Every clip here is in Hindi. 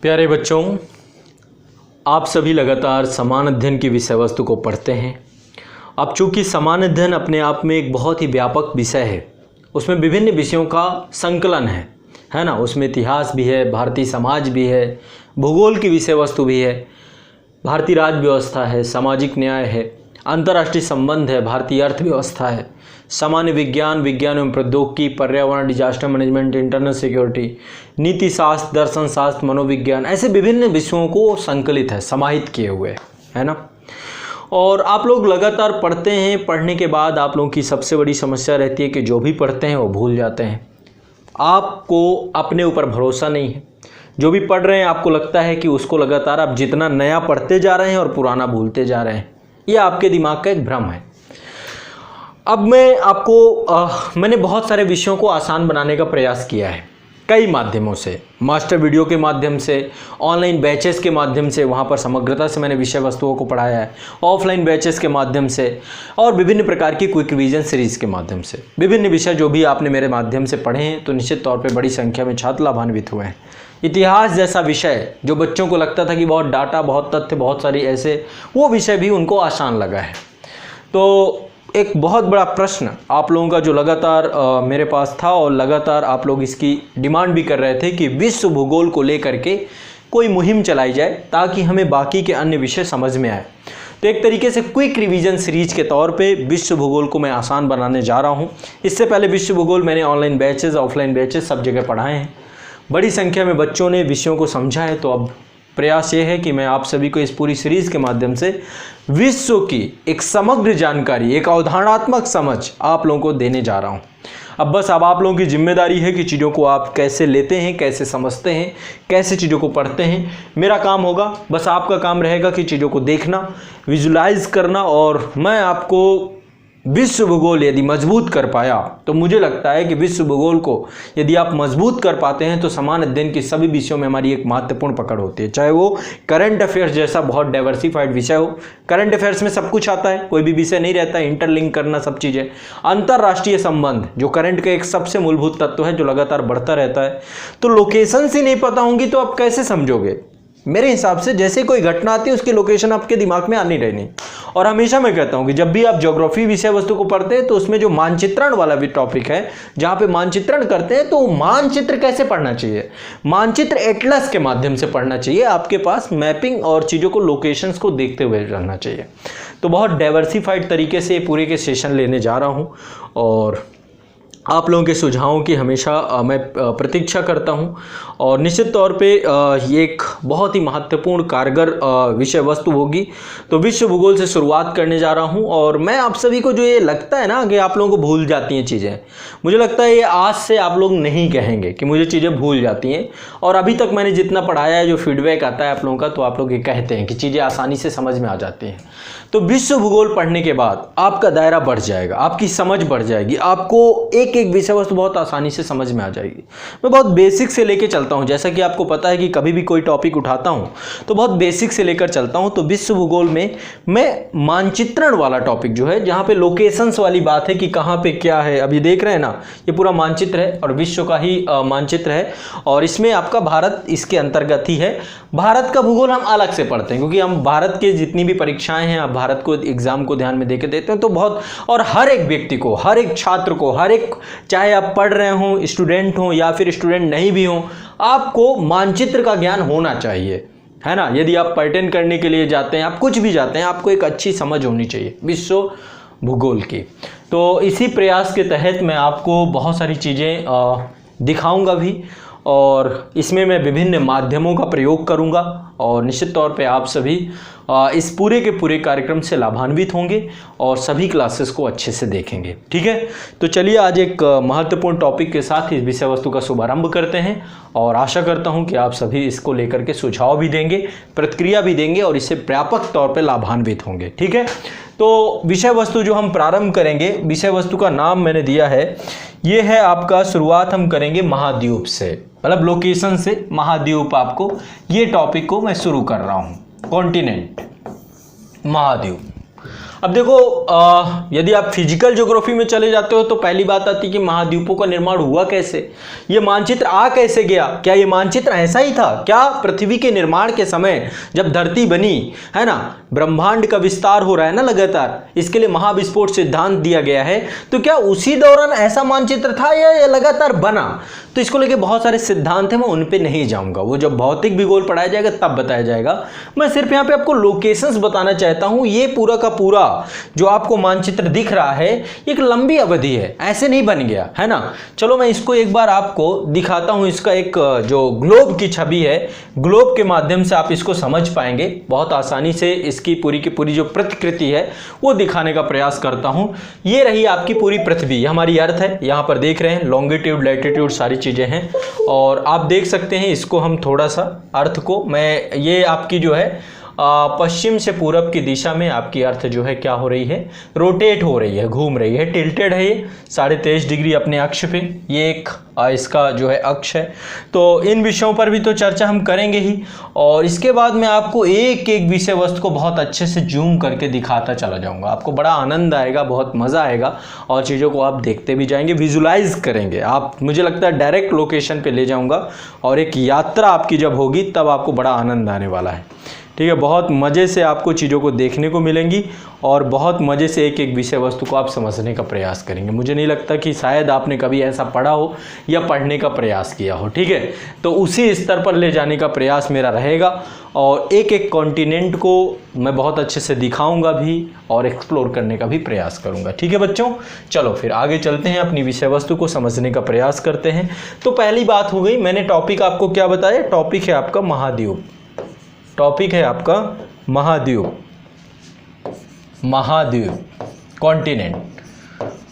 प्यारे बच्चों, आप सभी लगातार समान अध्ययन की विषय वस्तु को पढ़ते हैं। अब चूँकि समान अध्ययन अपने आप में एक बहुत ही व्यापक विषय है, उसमें विभिन्न विषयों का संकलन है ना। उसमें इतिहास भी है, भारतीय समाज भी है, भूगोल की विषय वस्तु भी है, भारतीय राज्य व्यवस्था है, सामाजिक न्याय है, अंतर्राष्ट्रीय संबंध है, भारतीय अर्थव्यवस्था है, सामान्य विज्ञान, विज्ञान एवं प्रौद्योगिकी, पर्यावरण, डिजास्टर मैनेजमेंट, इंटरनल सिक्योरिटी, नीति शास्त्र, दर्शन शास्त्र, मनोविज्ञान, ऐसे विभिन्न विषयों को संकलित है, समाहित किए हुए है ना। और आप लोग लगातार पढ़ते हैं, पढ़ने के बाद आप लोगों की सबसे बड़ी समस्या रहती है कि जो भी पढ़ते हैं वो भूल जाते हैं। आपको अपने ऊपर भरोसा नहीं है। जो भी पढ़ रहे हैं आपको लगता है कि उसको लगातार आप जितना नया पढ़ते जा रहे हैं और पुराना भूलते जा रहे हैं। ये आपके दिमाग का एक भ्रम है। अब मैंने बहुत सारे विषयों को आसान बनाने का प्रयास किया है कई माध्यमों से, मास्टर वीडियो के माध्यम से, ऑनलाइन बैचेस के माध्यम से, वहाँ पर समग्रता से मैंने विषय वस्तुओं को पढ़ाया है, ऑफलाइन बैचेस के माध्यम से और विभिन्न प्रकार की क्विक रिवीजन सीरीज़ के माध्यम से। विभिन्न विषय जो भी आपने मेरे माध्यम से पढ़े हैं तो निश्चित तौर पे बड़ी संख्या में छात्र लाभान्वित हुए हैं। इतिहास जैसा विषय जो बच्चों को लगता था कि बहुत डाटा, बहुत तथ्य, बहुत सारी ऐसे, वो विषय भी उनको आसान लगा है। तो एक बहुत बड़ा प्रश्न आप लोगों का जो लगातार मेरे पास था और लगातार आप लोग इसकी डिमांड भी कर रहे थे कि विश्व भूगोल को लेकर के कोई मुहिम चलाई जाए ताकि हमें बाकी के अन्य विषय समझ में आए। तो एक तरीके से क्विक रिवीजन सीरीज के तौर पे विश्व भूगोल को मैं आसान बनाने जा रहा हूँ। इससे पहले विश्व भूगोल मैंने ऑनलाइन बैचेस, ऑफलाइन बैचेस सब जगह पढ़ाए हैं। बड़ी संख्या में बच्चों ने विषयों को समझा है। तो अब प्रयास ये है कि मैं आप सभी को इस पूरी सीरीज़ के माध्यम से विश्व की एक समग्र जानकारी, एक अवधारणात्मक समझ आप लोगों को देने जा रहा हूँ। अब आप लोगों की जिम्मेदारी है कि चीज़ों को आप कैसे लेते हैं, कैसे समझते हैं, कैसे चीज़ों को पढ़ते हैं। मेरा काम होगा, बस आपका काम रहेगा कि चीज़ों को देखना, विजुलाइज करना। और मैं आपको विश्व भूगोल यदि मजबूत कर पाया तो मुझे लगता है कि विश्व भूगोल को यदि आप मजबूत कर पाते हैं तो समान अध्ययन की सभी विषयों में हमारी एक महत्वपूर्ण पकड़ होती है। चाहे वो करंट अफेयर्स जैसा बहुत डाइवर्सिफाइड विषय हो, करंट अफेयर्स में सब कुछ आता है, कोई भी विषय नहीं रहता है, इंटरलिंक करना सब चीज़ें। अंतर्राष्ट्रीय संबंध जो करंट का एक सबसे मूलभूत तत्व है जो लगातार बढ़ता रहता है। तो लोकेशन ही नहीं पता होंगी तो आप कैसे समझोगे? मेरे हिसाब से जैसे कोई घटना आती है उसकी लोकेशन आपके दिमाग में आनी रहनी। और हमेशा मैं कहता हूं कि जब भी आप ज्योग्राफी विषय वस्तु को पढ़ते हैं तो उसमें जो मानचित्रण वाला भी टॉपिक है, जहां पे मानचित्रण करते हैं, तो मानचित्र कैसे पढ़ना चाहिए? मानचित्र एटलस के माध्यम से पढ़ना चाहिए। आपके पास मैपिंग और चीज़ों को, लोकेशंस को देखते हुए रहना चाहिए। तो बहुत डाइवर्सिफाइड तरीके से पूरे के सेशन लेने जा रहा हूँ और आप लोगों के सुझावों की हमेशा मैं प्रतीक्षा करता हूं। और निश्चित तौर पे ये एक बहुत ही महत्वपूर्ण कारगर विषय वस्तु होगी। तो विश्व भूगोल से शुरुआत करने जा रहा हूं। और मैं आप सभी को जो ये लगता है ना कि आप लोगों को भूल जाती हैं चीज़ें, मुझे लगता है ये आज से आप लोग नहीं कहेंगे कि मुझे चीज़ें भूल जाती हैं। और अभी तक मैंने जितना पढ़ाया है, जो फीडबैक आता है आप लोगों का, तो आप लोग ये कहते हैं कि चीज़ें आसानी से समझ में आ जाती हैं। तो विश्व भूगोल पढ़ने के बाद आपका दायरा बढ़ जाएगा, आपकी समझ बढ़ जाएगी, आपको एक एक विषय वस्तु बहुत आसानी से समझ में आ जाएगी। मैं बहुत बेसिक से लेकर चलता हूं, जैसा कि आपको पता है कि कभी भी कोई टॉपिक उठाता हूं तो बहुत बेसिक से लेकर चलता हूं। तो विश्व भूगोल में मैं मानचित्रण वाला टॉपिक जो है, जहां पे लोकेशंस वाली बात है कि कहां पे क्या है, अभी देख रहे हैं ना, ये पूरा मानचित्र है और विश्व का ही मानचित्र है। और इसमें आपका भारत इसके अंतर्गत ही है। भारत का भूगोल हम अलग से पढ़ते हैं क्योंकि हम भारत के जितनी भी परीक्षाएं हैं, आप भारत को एग्जाम को ध्यान में देके देते हैं। तो बहुत, और हर एक व्यक्ति को, हर एक छात्र को, हर एक, चाहे आप पढ़ रहे हो, स्टूडेंट हो या फिर स्टूडेंट नहीं भी हो, आपको मानचित्र का ज्ञान होना चाहिए, है ना। यदि आप पर्यटन करने के लिए जाते हैं, आप कुछ भी जाते हैं, आपको एक अच्छी समझ होनी चाहिए विश्व भूगोल की। तो इसी प्रयास के तहत मैं आपको बहुत सारी चीज़ें दिखाऊंगा भी, और इसमें मैं विभिन्न माध्यमों का प्रयोग करूंगा। और निश्चित तौर पे आप सभी इस पूरे के पूरे कार्यक्रम से लाभान्वित होंगे और सभी क्लासेस को अच्छे से देखेंगे। ठीक है, तो चलिए आज एक महत्वपूर्ण टॉपिक के साथ इस विषय वस्तु का शुभारंभ करते हैं। और आशा करता हूं कि आप सभी इसको लेकर के सुझाव भी देंगे, प्रतिक्रिया भी देंगे और इससे व्यापक तौर पर लाभान्वित होंगे। ठीक है, तो विषय वस्तु जो हम प्रारंभ करेंगे, विषय वस्तु का नाम मैंने दिया है, ये है आपका, शुरुआत हम करेंगे महाद्वीप से, मतलब लोकेशन से महाद्वीप। आपको ये टॉपिक को मैं शुरू कर रहा हूँ, कॉन्टिनेंट, महाद्वीप। अब देखो यदि आप फिजिकल ज्योग्राफी में चले जाते हो तो पहली बात आती है कि महाद्वीपों का निर्माण हुआ कैसे, ये मानचित्र आ कैसे गया, क्या ये मानचित्र ऐसा ही था, क्या पृथ्वी के निर्माण के समय जब धरती बनी है ना, ब्रह्मांड का विस्तार हो रहा है ना लगातार, इसके लिए महाविस्फोट सिद्धांत दिया गया है, तो क्या उसी दौरान ऐसा मानचित्र था या लगातार बना? तो इसको लेके बहुत सारे सिद्धांत हैं, मैं उन पे नहीं जाऊंगा, वो जब भौतिक भूगोल पढ़ाया जाएगा तब बताया जाएगा। मैं सिर्फ यहाँ पे आपको लोकेशंस बताना चाहता हूँ। ये पूरा का पूरा जो आपको मानचित्र दिख रहा है एक लंबी अवधि है, ऐसे नहीं बन गया है ना। चलो मैं इसको एक बार आपको दिखाता हूँ, इसका एक जो ग्लोब की छवि है, ग्लोब के माध्यम से आप इसको समझ पाएंगे बहुत आसानी से। इसकी पूरी की पूरी जो प्रतिकृति है वो दिखाने का प्रयास करता हूँ। ये रही आपकी पूरी पृथ्वी, हमारी अर्थ है, यहाँ पर देख रहे हैं लॉन्गिट्यूड लैटिट्यूड सारी चीज़ें हैं, और आप देख सकते हैं इसको हम थोड़ा सा अर्थ को, मैं ये आपकी जो है पश्चिम से पूरब की दिशा में आपकी अर्थ जो है क्या हो रही है, रोटेट हो रही है, घूम रही है, टिल्टेड है ये 23.5 डिग्री अपने अक्ष पे, ये एक इसका जो है अक्ष है। तो इन विषयों पर भी तो चर्चा हम करेंगे ही, और इसके बाद मैं आपको एक एक विषय वस्तु को बहुत अच्छे से जूम करके दिखाता चला जाऊंगा। आपको बड़ा आनंद आएगा, बहुत मज़ा आएगा, और चीज़ों को आप देखते भी जाएंगे, विजुलाइज करेंगे आप। मुझे लगता है डायरेक्ट लोकेशन पे ले जाऊंगा, और एक यात्रा आपकी जब होगी तब आपको बड़ा आनंद आने वाला है। ठीक है, बहुत मज़े से आपको चीज़ों को देखने को मिलेंगी, और बहुत मज़े से एक एक विषय वस्तु को आप समझने का प्रयास करेंगे। मुझे नहीं लगता कि शायद आपने कभी ऐसा पढ़ा हो या पढ़ने का प्रयास किया हो। ठीक है, तो उसी स्तर पर ले जाने का प्रयास मेरा रहेगा, और एक एक कॉन्टिनेंट को मैं बहुत अच्छे से दिखाऊंगा भी, और एक्सप्लोर करने का भी प्रयास करूंगा। ठीक है बच्चों, चलो फिर आगे चलते हैं, अपनी विषय वस्तु को समझने का प्रयास करते हैं। तो पहली बात हो गई, मैंने टॉपिक आपको क्या बताया, टॉपिक है आपका महाद्वीप, टॉपिक है आपका महाद्वीप, महाद्वीप कॉन्टिनेंट।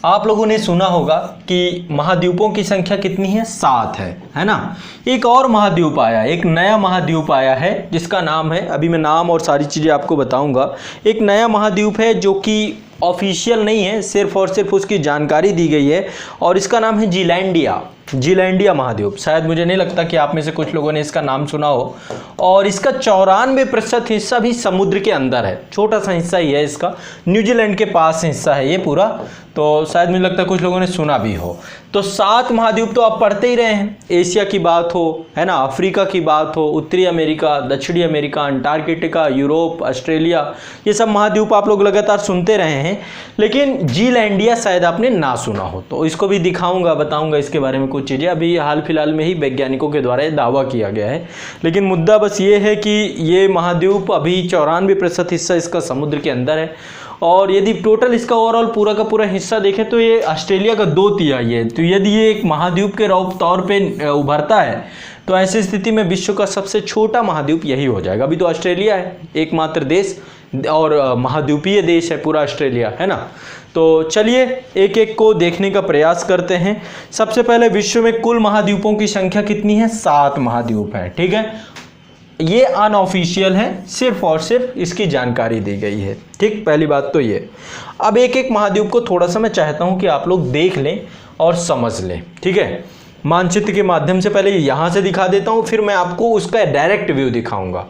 आप लोगों ने सुना होगा कि महाद्वीपों की संख्या कितनी है, 7 है ना। एक और महाद्वीप आया, एक नया महाद्वीप आया है जिसका नाम है, अभी मैं नाम और सारी चीज़ें आपको बताऊंगा। एक नया महाद्वीप है जो कि ऑफिशियल नहीं है, सिर्फ और सिर्फ उसकी जानकारी दी गई है, और इसका नाम है जीलैंडिया, जीलैंडिया महाद्वीप। शायद मुझे नहीं लगता कि आप में से कुछ लोगों ने इसका नाम सुना हो, और इसका 94% हिस्सा भी समुद्र के अंदर है, छोटा सा हिस्सा ही है इसका, न्यूजीलैंड के पास हिस्सा है ये पूरा, तो शायद मुझे लगता है कुछ लोगों ने सुना भी हो। तो 7 महाद्वीप तो आप पढ़ते ही रहे हैं, एशिया की बात हो है ना, अफ्रीका की बात हो, उत्तरी अमेरिका, दक्षिणी अमेरिका, अंटार्कटिका, यूरोप, ऑस्ट्रेलिया, ये सब महाद्वीप आप लोग लगातार सुनते रहे हैं। लेकिन जीलैंडिया शायद आपने ना सुना हो, तो इसको भी दिखाऊंगा, बताऊंगा इसके बारे में कुछ चीज़ें। अभी हाल फिलहाल में ही वैज्ञानिकों के द्वारा दावा किया गया है, लेकिन मुद्दा बस ये है कि ये महाद्वीप अभी 94% हिस्सा इसका समुद्र के अंदर है, और यदि टोटल इसका ओवरऑल पूरा का पूरा हिस्सा देखें तो ये ऑस्ट्रेलिया का 2/3 है। तो यदि ये एक महाद्वीप के तौर पे उभरता है तो ऐसी स्थिति में विश्व का सबसे छोटा महाद्वीप यही हो जाएगा। अभी तो ऑस्ट्रेलिया है एकमात्र देश, और महाद्वीपीय देश है पूरा ऑस्ट्रेलिया, है ना। तो चलिए एक एक को देखने का प्रयास करते हैं। सबसे पहले विश्व में कुल महाद्वीपों की संख्या कितनी है, 7 महाद्वीप है। ठीक है, ये अनऑफिशियल है, सिर्फ और सिर्फ इसकी जानकारी दी गई है। ठीक, पहली बात तो ये। अब एक एक महाद्वीप को थोड़ा सा मैं चाहता हूँ कि आप लोग देख लें और समझ लें। ठीक है, मानचित्र के माध्यम से पहले यहाँ से दिखा देता हूँ, फिर मैं आपको उसका डायरेक्ट व्यू दिखाऊंगा।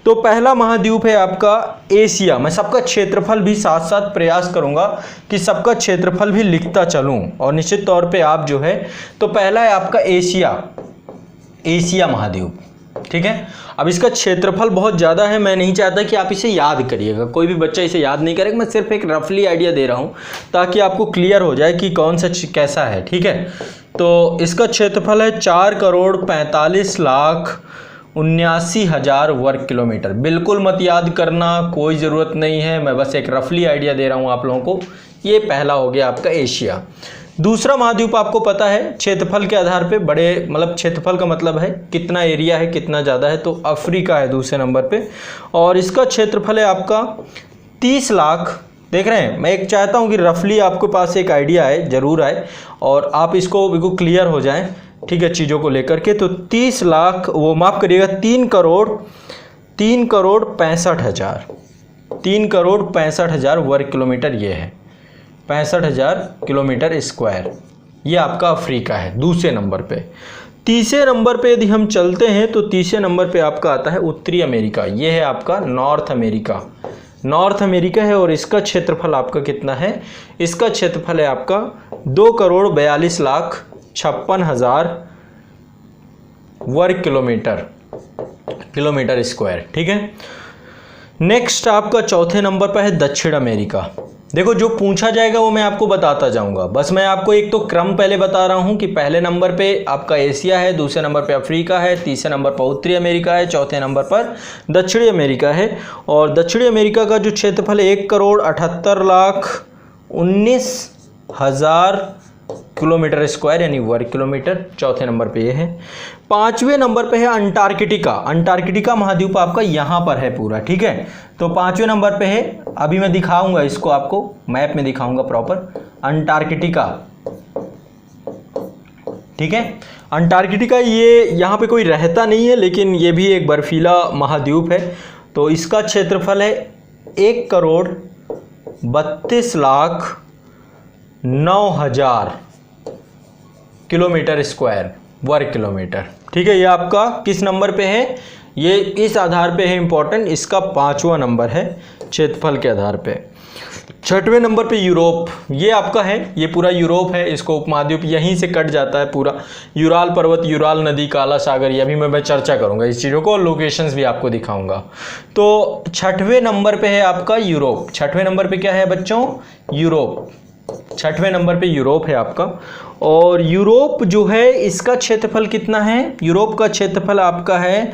तो पहला महाद्वीप है आपका एशिया। मैं सबका क्षेत्रफल भी साथ साथ प्रयास करूँगा कि सबका क्षेत्रफल भी लिखता चलूँ, और निश्चित तौर पे आप जो है, तो पहला है आपका एशिया, एशिया महाद्वीप। ठीक है, अब इसका क्षेत्रफल बहुत ज़्यादा है, मैं नहीं चाहता कि आप इसे याद करिएगा, कोई भी बच्चा इसे याद नहीं करेगा, मैं सिर्फ एक रफली आइडिया दे रहा हूँ ताकि आपको क्लियर हो जाए कि कौन सा कैसा है। ठीक है, तो इसका क्षेत्रफल है 4,45,79,000 वर्ग किलोमीटर। बिल्कुल मत याद करना, कोई ज़रूरत नहीं है, मैं बस एक रफली आइडिया दे रहा हूँ आप लोगों को। ये पहला हो गया आपका एशिया। दूसरा महाद्वीप आपको पता है क्षेत्रफल के आधार पे, बड़े मतलब क्षेत्रफल का मतलब है कितना एरिया है, कितना ज़्यादा है, तो अफ्रीका है दूसरे नंबर पे, और इसका क्षेत्रफल है आपका 30 लाख। देख रहे हैं, मैं एक चाहता हूँ कि रफली आपके पास एक आइडिया है, ज़रूर आए, और आप इसको बिल्कुल क्लियर हो जाएं। ठीक है, चीज़ों को लेकर के। तो 30 लाख, वो माफ़ करिएगा 3,65,000 वर्ग किलोमीटर ये है, 65,000 किलोमीटर स्क्वायर। ये आपका अफ्रीका है दूसरे नंबर पे। तीसरे नंबर पे यदि हम चलते हैं तो तीसरे नंबर पे आपका आता है उत्तरी अमेरिका। ये है आपका नॉर्थ अमेरिका, नॉर्थ अमेरिका है और इसका क्षेत्रफल आपका कितना है, इसका क्षेत्रफल है आपका 2,42,56,000 वर्ग किलोमीटर स्क्वायर। ठीक है। नेक्स्ट आपका चौथे नंबर पर है दक्षिण अमेरिका। देखो जो पूछा जाएगा वो मैं आपको बताता जाऊंगा, बस मैं आपको एक तो क्रम पहले बता रहा हूं कि पहले नंबर पे आपका एशिया है, दूसरे नंबर पे अफ्रीका है, तीसरे नंबर पर उत्तरी अमेरिका है, चौथे नंबर पर दक्षिणी अमेरिका है। और दक्षिणी अमेरिका का जो क्षेत्रफल है 1,78,19,000 किलोमीटर स्क्वायर यानी वर्ग किलोमीटर, चौथे नंबर पे ये है। पांचवें नंबर पे है अंटार्कटिका। अंटार्कटिका महाद्वीप आपका यहाँ पर है पूरा। ठीक है, तो पांचवें नंबर पे है, अभी मैं दिखाऊंगा इसको, आपको मैप में दिखाऊंगा प्रॉपर अंटार्कटिका। ठीक है, अंटार्कटिका ये यहाँ पे कोई रहता नहीं है, लेकिन ये भी एक बर्फीला महाद्वीप है। तो इसका क्षेत्रफल है 1,32,09,000 किलोमीटर स्क्वायर वर्ग किलोमीटर। ठीक है, ये आपका किस नंबर पे है, ये इस आधार पे है इंपॉर्टेंट, इसका 5वां नंबर है क्षेत्रफल के आधार पे। छठवें नंबर पे यूरोप, ये आपका है, ये पूरा यूरोप है, इसको उपमहाद्वीप यहीं से कट जाता है पूरा। यूराल पर्वत, यूराल नदी, काला सागर, ये अभी मैं चर्चा करूंगा इस चीज़ों को और लोकेशंस भी आपको दिखाऊंगा। तो छठवें नंबर पे है आपका यूरोप। छठवें नंबर पे क्या है बच्चों, यूरोप। छठवें नंबर पे यूरोप है आपका। और यूरोप जो है इसका क्षेत्रफल कितना है, यूरोप का क्षेत्रफल आपका है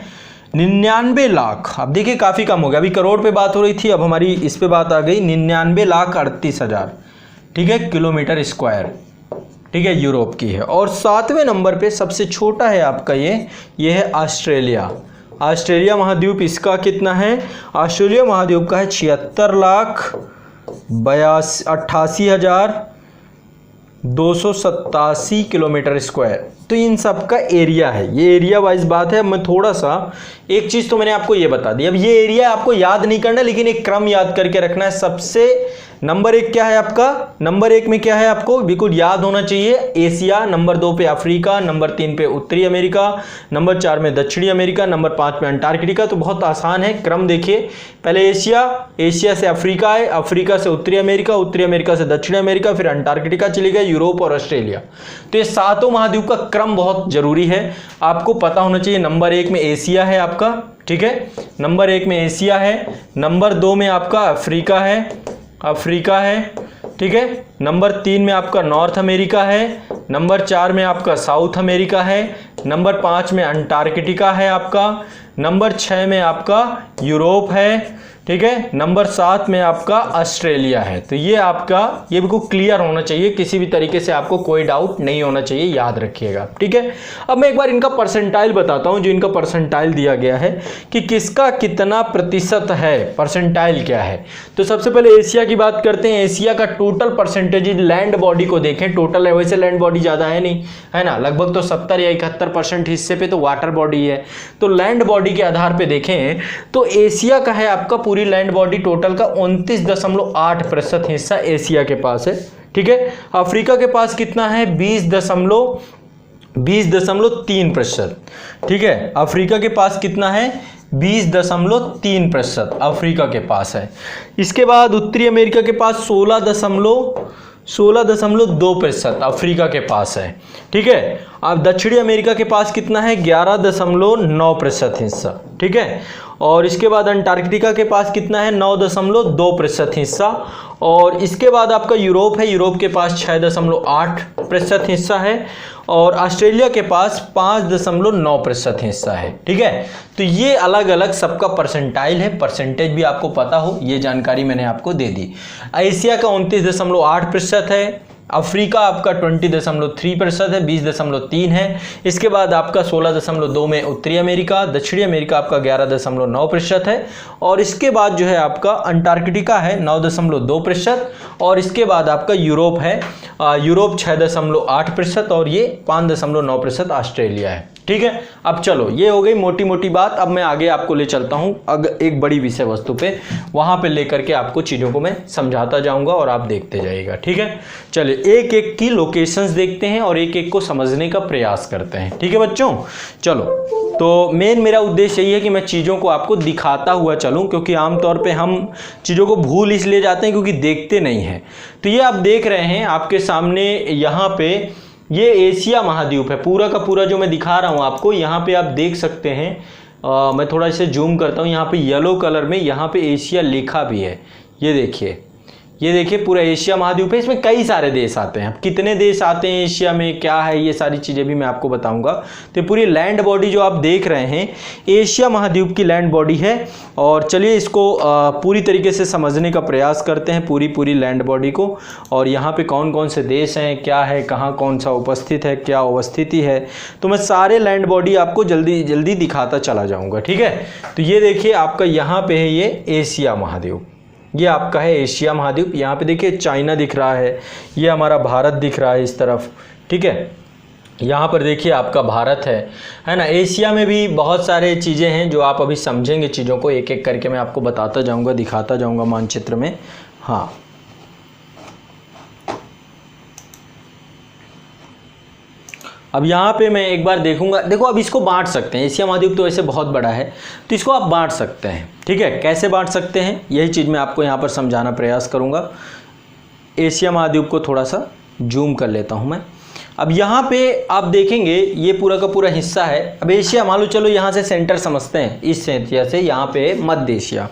99 लाख। अब देखिए काफ़ी कम हो गया, अभी करोड़ पे बात हो रही थी, अब हमारी इस पे बात आ गई 99,38,000। ठीक है, किलोमीटर स्क्वायर। ठीक है, यूरोप की है। और 7वें नंबर पे सबसे छोटा है आपका ये है ऑस्ट्रेलिया। ऑस्ट्रेलिया महाद्वीप, इसका कितना है, ऑस्ट्रेलिया महाद्वीप का है 76,88,287 किलोमीटर स्क्वायर। तो इन सब का एरिया है, ये एरिया वाइज बात है। अब मैं थोड़ा सा एक चीज़ तो मैंने आपको ये बता दी, अब ये एरिया आपको याद नहीं करना, लेकिन एक क्रम याद करके रखना है। सबसे नंबर 1 क्या है आपका, नंबर 1 में क्या है आपको बिल्कुल याद होना चाहिए, एशिया। नंबर 2 पे अफ्रीका, नंबर 3 पे उत्तरी अमेरिका, नंबर 4 में दक्षिणी अमेरिका, नंबर 5 में अंटार्कटिका। तो बहुत आसान है क्रम, देखिए पहले एशिया, एशिया से अफ्रीका है, अफ्रीका से उत्तरी अमेरिका, उत्तरी अमेरिका से दक्षिणी अमेरिका, फिर अंटार्कटिका चली गई, यूरोप और ऑस्ट्रेलिया। तो ये सातों महाद्वीप का क्रम बहुत जरूरी है, आपको पता होना चाहिए। नंबर 1 में एशिया है आपका, ठीक है, नंबर 1 में एशिया है, नंबर 2 में आपका अफ्रीका है, ठीक है, नंबर 3 में आपका नॉर्थ अमेरिका है, नंबर 4 में आपका साउथ अमेरिका है, नंबर 5 में अंटार्कटिका है आपका, नंबर 6 में आपका यूरोप है, ठीक है, नंबर 7 में आपका ऑस्ट्रेलिया है। तो ये आपका ये बिल्कुल क्लियर होना चाहिए, किसी भी तरीके से आपको कोई डाउट नहीं होना चाहिए, याद रखिएगा। ठीक है, अब मैं एक बार इनका परसेंटाइल बताता हूं, जो इनका परसेंटाइल दिया गया है कि किसका कितना प्रतिशत है, परसेंटाइल क्या है। तो सबसे पहले एशिया की बात करते हैं। एशिया का टोटल परसेंटेज लैंड बॉडी को देखें, टोटल है, वैसे लैंड बॉडी ज़्यादा है नहीं, है ना, लगभग तो 70 या 71% हिस्से पे तो वाटर बॉडी है। तो लैंड बॉडी के आधार पर देखें तो एशिया का है आपका पूरी लैंड बॉडी टोटल का 29.8% हिस्सा एशिया के पास है। ठीक है, अफ्रीका के पास कितना है, 20.3%। ठीक है, अफ्रीका के पास कितना है, 20.3% अफ्रीका के पास है। इसके बाद उत्तरी अमेरिका के पास 16.2% अफ्रीका के पास है। ठीक है, अब दक्षिणी अमेरिका के पास कितना है, 11.9% हिस्सा। ठीक है, और इसके बाद अंटार्कटिका के पास कितना है, 9.2% हिस्सा। और इसके बाद आपका यूरोप है, यूरोप के पास 6.8% हिस्सा है। और ऑस्ट्रेलिया के पास 5.9% हिस्सा है। ठीक है, तो ये अलग अलग सबका परसेंटाइल है, परसेंटेज भी आपको पता हो, ये जानकारी मैंने आपको दे दी। एशिया का 29.8% है, अफ्रीका आपका 20.3% है, 20.3 है। इसके बाद आपका 16.2 में उत्तरी अमेरिका, दक्षिणी अमेरिका आपका 11.9% है। और इसके बाद जो है आपका अंटार्कटिका है 9.2%। और इसके बाद आपका यूरोप है, यूरोप 6.8% और ये 5.9% ऑस्ट्रेलिया है। ठीक है। अब चलो, ये हो गई मोटी मोटी बात। अब मैं आगे आपको ले चलता हूँ एक बड़ी विषय वस्तु पे, वहाँ पे लेकर के आपको चीज़ों को मैं समझाता जाऊँगा और आप देखते जाइएगा, ठीक है। चलिए एक एक की लोकेशंस देखते हैं और एक एक को समझने का प्रयास करते हैं, ठीक है बच्चों। चलो, तो मेन मेरा उद्देश्य यही है कि मैं चीज़ों को आपको दिखाता हुआ चलूँ, क्योंकि आमतौर पर हम चीज़ों को भूल इसलिए जाते हैं क्योंकि देखते नहीं हैं। तो ये आप देख रहे हैं आपके सामने, यहाँ पे ये एशिया महाद्वीप है पूरा का पूरा जो मैं दिखा रहा हूँ आपको। यहाँ पे आप देख सकते हैं, मैं थोड़ा इसे जूम करता हूँ, यहाँ पे येलो कलर में यहाँ पे एशिया लिखा भी है। ये देखिए पूरा एशिया महाद्वीप है। इसमें कई सारे देश आते हैं। अब कितने देश आते हैं एशिया में, क्या है, ये सारी चीज़ें भी मैं आपको बताऊंगा। तो पूरी लैंड बॉडी जो आप देख रहे हैं एशिया महाद्वीप की लैंड बॉडी है। और चलिए इसको पूरी तरीके से समझने का प्रयास करते हैं, पूरी लैंड बॉडी को। और यहाँ पे कौन कौन से देश हैं, क्या है, कहाँ कौन सा उपस्थित है, क्या अवस्थिति है, तो मैं सारे लैंड बॉडी आपको जल्दी जल्दी दिखाता चला जाऊँगा, ठीक है। तो ये देखिए आपका यहाँ पे है ये एशिया महाद्वीप, ये आपका है एशिया महाद्वीप। यहाँ पे देखिए चाइना दिख रहा है, ये हमारा भारत दिख रहा है इस तरफ, ठीक है। यहाँ पर देखिए आपका भारत है ना। एशिया में भी बहुत सारे चीज़ें हैं जो आप अभी समझेंगे, चीज़ों को एक एक करके मैं आपको बताता जाऊँगा, दिखाता जाऊँगा मानचित्र में। हाँ, अब यहाँ पे मैं एक बार देखूंगा। देखो अब इसको बांट सकते हैं, एशिया महाद्वीप तो वैसे बहुत बड़ा है, तो इसको आप बांट सकते हैं, ठीक है। कैसे बांट सकते हैं यही चीज़ मैं आपको यहाँ पर समझाना प्रयास करूँगा। एशिया महाद्वीप को थोड़ा सा जूम कर लेता हूँ मैं। अब यहाँ पे आप देखेंगे ये पूरा का पूरा हिस्सा है। अब एशिया मान लो, चलो यहाँ से सेंटर समझते हैं, इस एशिया से यहाँ पे मध्य एशिया,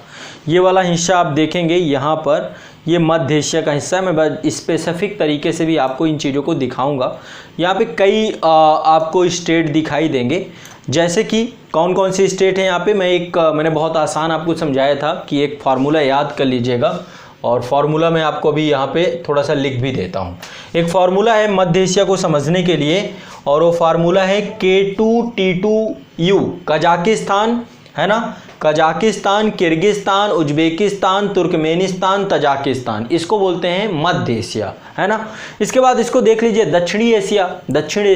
ये वाला हिस्सा आप देखेंगे यहाँ पर, ये मध्य एशिया का हिस्सा है। मैं स्पेसिफिक तरीके से भी आपको इन चीज़ों को दिखाऊंगा। यहाँ पे कई आपको स्टेट दिखाई देंगे, जैसे कि कौन कौन सी स्टेट है यहाँ पे। मैंने बहुत आसान आपको समझाया था कि एक फार्मूला याद कर लीजिएगा, और फार्मूला मैं आपको अभी यहाँ पे थोड़ा सा लिख भी देता हूँ। एक फार्मूला है मध्य एशिया को समझने के लिए, और वो फार्मूला है K2T2U। कजाकिस्तान है ना, Kazakhstan, Kyrgyzstan, Uzbekistan, Turkmenistan, Tajikistan, इसको बोलते हैं मध्य एशिया, है ना। इसके बाद इसको देख लीजिए दक्षिणी एशिया। दक्षिण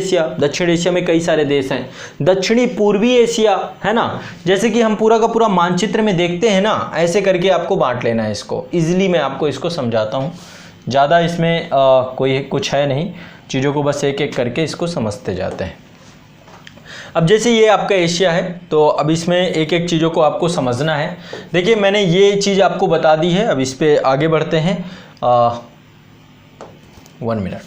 एशिया में कई सारे देश हैं। दक्षिणी पूर्वी एशिया, है ना। जैसे कि हम पूरा का पूरा मानचित्र में देखते हैं ना, ऐसे करके आपको बांट लेना है इसको। ईजिली मैं आपको इसको समझाता हूँ, ज़्यादा इसमें कोई कुछ है नहीं, चीज़ों को बस एक एक करके इसको समझते जाते हैं। अब जैसे ये आपका एशिया है, तो अब इसमें एक एक चीज़ों को आपको समझना है। देखिए मैंने ये चीज़ आपको बता दी है, अब इस पे आगे बढ़ते हैं। 1 मिनट।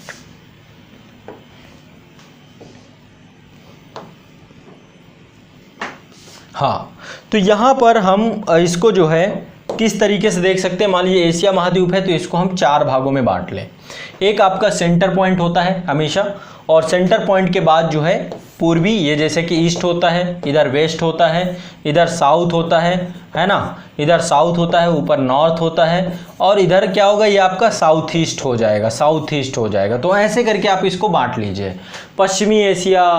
हाँ, तो यहाँ पर हम इसको जो है किस तरीके से देख सकते हैं। मान लीजिए एशिया महाद्वीप है, तो इसको हम 4 भागों में बांट लें। एक आपका सेंटर पॉइंट होता है हमेशा, और सेंटर पॉइंट के बाद जो है पूर्वी, ये जैसे कि ईस्ट होता है, इधर वेस्ट होता है, इधर साउथ होता है ना, इधर साउथ होता है, ऊपर नॉर्थ होता है, और इधर क्या होगा, ये आपका साउथ ईस्ट हो जाएगा। तो ऐसे करके आप इसको बांट लीजिए। पश्चिमी एशिया,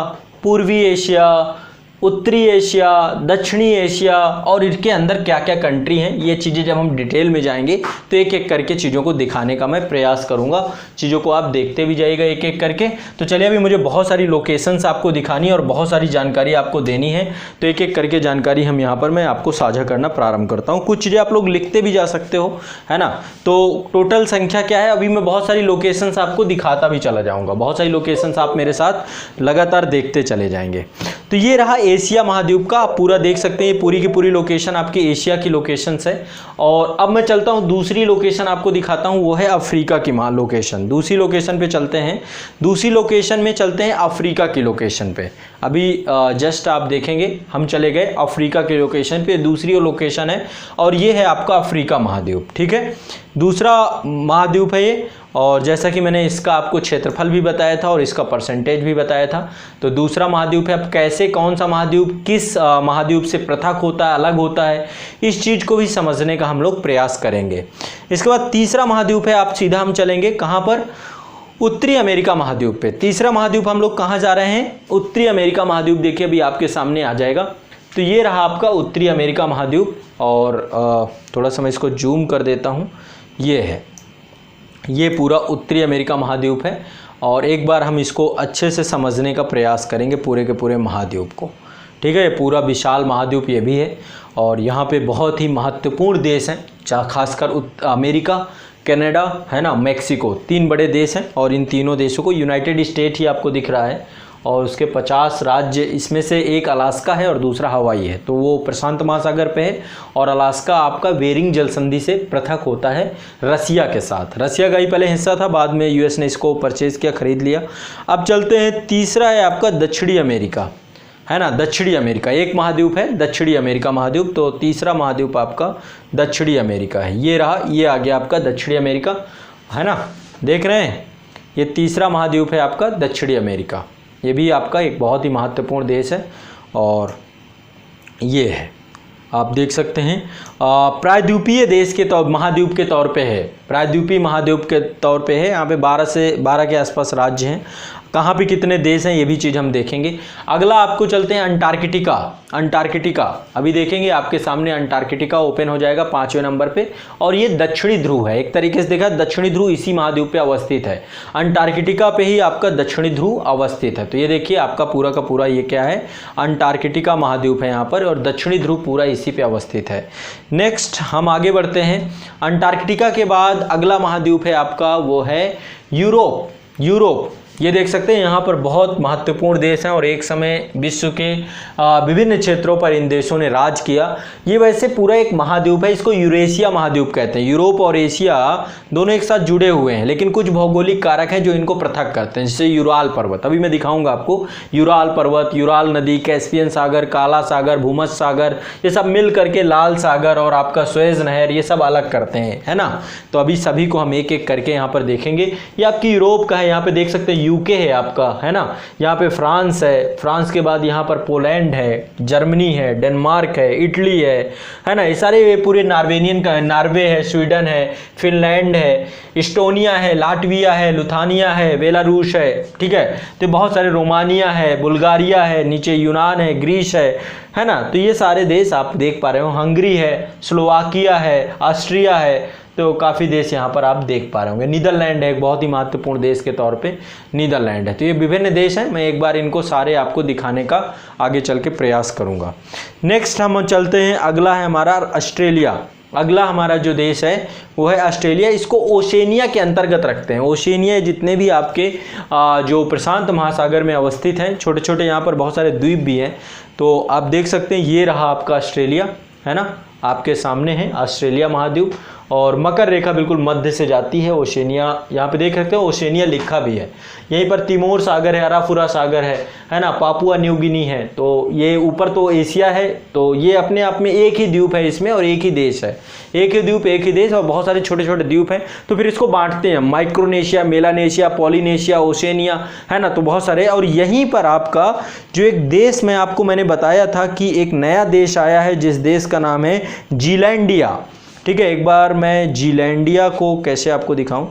पूर्वी एशिया, उत्तरी एशिया, दक्षिणी एशिया, और इनके अंदर क्या क्या कंट्री हैं, ये चीज़ें जब हम डिटेल में जाएंगे तो एक एक करके चीज़ों को दिखाने का मैं प्रयास करूंगा। चीज़ों को आप देखते भी जाइएगा एक एक करके। तो चलिए अभी मुझे बहुत सारी लोकेशंस आपको दिखानी है और बहुत सारी जानकारी आपको देनी है, तो एक एक करके जानकारी हम यहाँ पर मैं आपको साझा करना प्रारंभ करता हूँ। कुछ चीज़ें आप लोग लिखते भी जा सकते हो, है ना। तो टोटल संख्या क्या है, अभी मैं बहुत सारी लोकेशंस आपको दिखाता भी चला जाऊँगा। बहुत सारी लोकेशंस आप मेरे साथ लगातार देखते चले जाएंगे। तो ये रहा एशिया महाद्वीप का, आप पूरा देख सकते हैं। ये पूरी की पूरी लोकेशन आपकी एशिया की लोकेशंस है। और अब मैं चलता हूँ दूसरी लोकेशन आपको दिखाता हूँ, वो है अफ्रीका की लोकेशन। दूसरी लोकेशन पे चलते हैं, दूसरी लोकेशन में चलते हैं अफ्रीका की लोकेशन पे। अभी जस्ट आप देखेंगे हम चले गए अफ्रीका के लोकेशन पे, दूसरी लोकेशन है, और ये है आपका अफ्रीका महाद्वीप, ठीक है। दूसरा महाद्वीप है ये, और जैसा कि मैंने इसका आपको क्षेत्रफल भी बताया था और इसका परसेंटेज भी बताया था। तो दूसरा महाद्वीप है। अब कैसे, कौन सा महाद्वीप किस महाद्वीप से पृथक होता है, अलग होता है, इस चीज़ को भी समझने का हम लोग प्रयास करेंगे। इसके बाद तीसरा महाद्वीप है, आप सीधा हम चलेंगे कहाँ पर, उत्तरी अमेरिका महाद्वीप पे। तीसरा महाद्वीप हम लोग कहाँ जा रहे हैं, उत्तरी अमेरिका महाद्वीप। देखिए अभी आपके सामने आ जाएगा। तो ये रहा आपका उत्तरी अमेरिका महाद्वीप, और थोड़ा सा मैं इसको जूम कर देता हूँ। ये है, ये पूरा उत्तरी अमेरिका महाद्वीप है। और एक बार हम इसको अच्छे से समझने का प्रयास करेंगे पूरे के पूरे महाद्वीप को। ठीक है, ये पूरा विशाल महाद्वीप ये भी है और यहाँ पे बहुत ही महत्वपूर्ण देश हैं, खासकर अमेरिका, कनाडा, है ना, मेक्सिको, 3 बड़े देश हैं और इन तीनों देशों को यूनाइटेड स्टेट ही आपको दिख रहा है और उसके 50 राज्य, इसमें से एक अलास्का है और दूसरा हवाई है, तो वो प्रशांत महासागर पे है और अलास्का आपका बेरिंग जल संधि से पृथक होता है रसिया के साथ। रसिया का ही पहले हिस्सा था, बाद में यूएस ने इसको परचेज़ किया, ख़रीद लिया। अब चलते हैं, तीसरा है आपका दक्षिणी अमेरिका, है ना, दक्षिणी अमेरिका। एक महाद्वीप है दक्षिणी अमेरिका महाद्वीप, तो तीसरा महाद्वीप आपका दक्षिणी अमेरिका है। ये रहा, ये आ गया आपका दक्षिणी अमेरिका, है ना, देख रहे हैं, ये तीसरा महाद्वीप है आपका दक्षिणी अमेरिका। ये भी आपका एक बहुत ही महत्वपूर्ण देश है और ये है, आप देख सकते हैं, प्रायद्वीपीय देश के तौर, महाद्वीप के तौर पे है, प्रायद्वीपीय महाद्वीप के तौर पे है। यहाँ पे 12 के आसपास राज्य हैं। कहाँ पे कितने देश हैं ये भी चीज़ हम देखेंगे। अगला आपको चलते हैं अंटार्कटिका। अंटार्कटिका अभी देखेंगे, आपके सामने अंटार्कटिका ओपन हो जाएगा 5वें नंबर पे और ये दक्षिणी ध्रुव है, एक तरीके से देखा दक्षिणी ध्रुव इसी महाद्वीप पे अवस्थित है। अंटार्कटिका पे ही आपका दक्षिणी ध्रुव अवस्थित है, तो ये देखिए आपका पूरा का पूरा ये क्या है, अंटार्कटिका महाद्वीप है यहाँ पर और दक्षिणी ध्रुव पूरा इसी पे अवस्थित है। नेक्स्ट हम आगे बढ़ते हैं, अंटार्कटिका के बाद अगला महाद्वीप है आपका, वो है यूरोप। यूरोप ये देख सकते हैं, यहाँ पर बहुत महत्वपूर्ण देश हैं और एक समय विश्व के विभिन्न क्षेत्रों पर इन देशों ने राज किया। ये वैसे पूरा एक महाद्वीप है, इसको यूरेशिया महाद्वीप कहते हैं। यूरोप और एशिया दोनों एक साथ जुड़े हुए हैं, लेकिन कुछ भौगोलिक कारक हैं जो इनको पृथक करते हैं, जैसे यूराल पर्वत, अभी मैं दिखाऊंगा आपको। यूराल पर्वत, यूराल नदी, कैस्पियन सागर, काला सागर, भूमध्य सागर, ये सब मिल करके लाल सागर और आपका सुएज नहर, ये सब अलग करते हैं, है ना। तो अभी सभी को हम एक एक करके यहाँ पर देखेंगे। ये आपकी यूरोप का है, यहाँ पे देख सकते हैं यूके है आपका, है ना, यहाँ पे फ्रांस है, फ्रांस के बाद यहाँ पर पोलैंड है, जर्मनी है, डेनमार्क है, इटली है ना, ये सारे पूरे नार्वेनियन का है, नार्वे है, स्वीडन है, फिनलैंड है, इस्टोनिया है, लाटविया है, लुथानिया है, बेलारूस है, ठीक है, तो बहुत सारे, रोमानिया है, बुल्गारिया है, नीचे यूनान है, ग्रीस है ना, तो ये सारे देश आप देख पा रहे हो। हंगरी है, स्लोवाकिया है, ऑस्ट्रिया है, तो काफ़ी देश यहाँ पर आप देख पा रहे होंगे। नीदरलैंड है, एक बहुत ही महत्वपूर्ण देश के तौर पे नीदरलैंड है। तो ये विभिन्न देश हैं, मैं एक बार इनको सारे आपको दिखाने का आगे चल के प्रयास करूँगा। नेक्स्ट हम चलते हैं, अगला है हमारा ऑस्ट्रेलिया। अगला हमारा जो देश है वो है ऑस्ट्रेलिया। इसको ओशेनिया के अंतर्गत रखते हैं। ओशेनिया जितने भी आपके जो प्रशांत महासागर में अवस्थित हैं, छोटे छोटे यहाँ पर बहुत सारे द्वीप भी हैं, तो आप देख सकते हैं ये रहा आपका ऑस्ट्रेलिया, है ना, आपके सामने है ऑस्ट्रेलिया महाद्वीप और मकर रेखा बिल्कुल मध्य से जाती है। ओशेनिया यहाँ पे देख सकते हो, ओशेनिया लिखा भी है। यहीं पर तिमोर सागर है, अराफुरा सागर है ना, पापुआ न्यू गिनी है। तो ये ऊपर तो एशिया है, तो ये अपने आप में एक ही द्वीप है इसमें और एक ही देश है, एक ही द्वीप एक ही देश और बहुत सारे छोटे छोटे द्वीप हैं। तो फिर इसको बांटते हैं, माइक्रोनेशिया, मेलानेशिया, पॉलिनेशिया, ओशेनिया, है ना, तो बहुत सारे। और यहीं पर आपका जो एक देश में आपको मैंने बताया था कि एक नया देश आया है, जिस देश का नाम है जीलैंडिया। ठीक है, एक बार मैं जीलैंडिया को कैसे आपको दिखाऊं,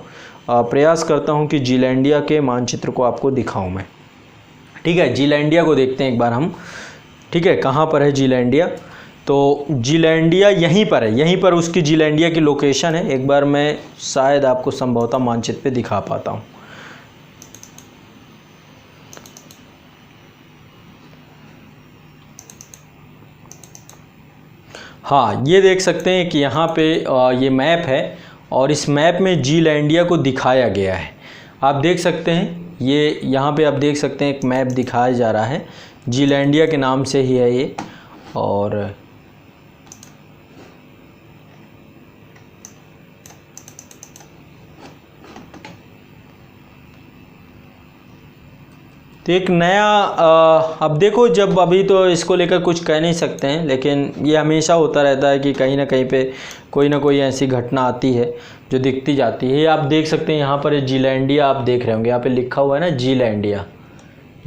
प्रयास करता हूं कि जीलैंडिया के मानचित्र को आपको दिखाऊं मैं। ठीक है, जीलैंडिया को देखते हैं एक बार हम। ठीक है, कहाँ पर है जीलैंडिया, तो जीलैंडिया यहीं पर है, यहीं पर उसकी जीलैंडिया की लोकेशन है। एक बार मैं शायद आपको संभवतः मानचित्र पे दिखा पाता हूँ। हाँ, ये देख सकते हैं कि यहाँ पे ये मैप है और इस मैप में जीलैंडिया को दिखाया गया है। आप देख सकते हैं, ये यहाँ पे आप देख सकते हैं एक मैप दिखाया जा रहा है, जीलैंडिया के नाम से ही है ये। और तो एक नया अब देखो, जब अभी तो इसको लेकर कुछ कह नहीं सकते हैं, लेकिन ये हमेशा होता रहता है कि कहीं ना कहीं पे कोई ना कोई ऐसी घटना आती है जो दिखती जाती है। ये आप देख सकते हैं यहाँ पर जीलैंडिया आप देख रहे होंगे, यहाँ पे लिखा हुआ है ना जीलैंडिया,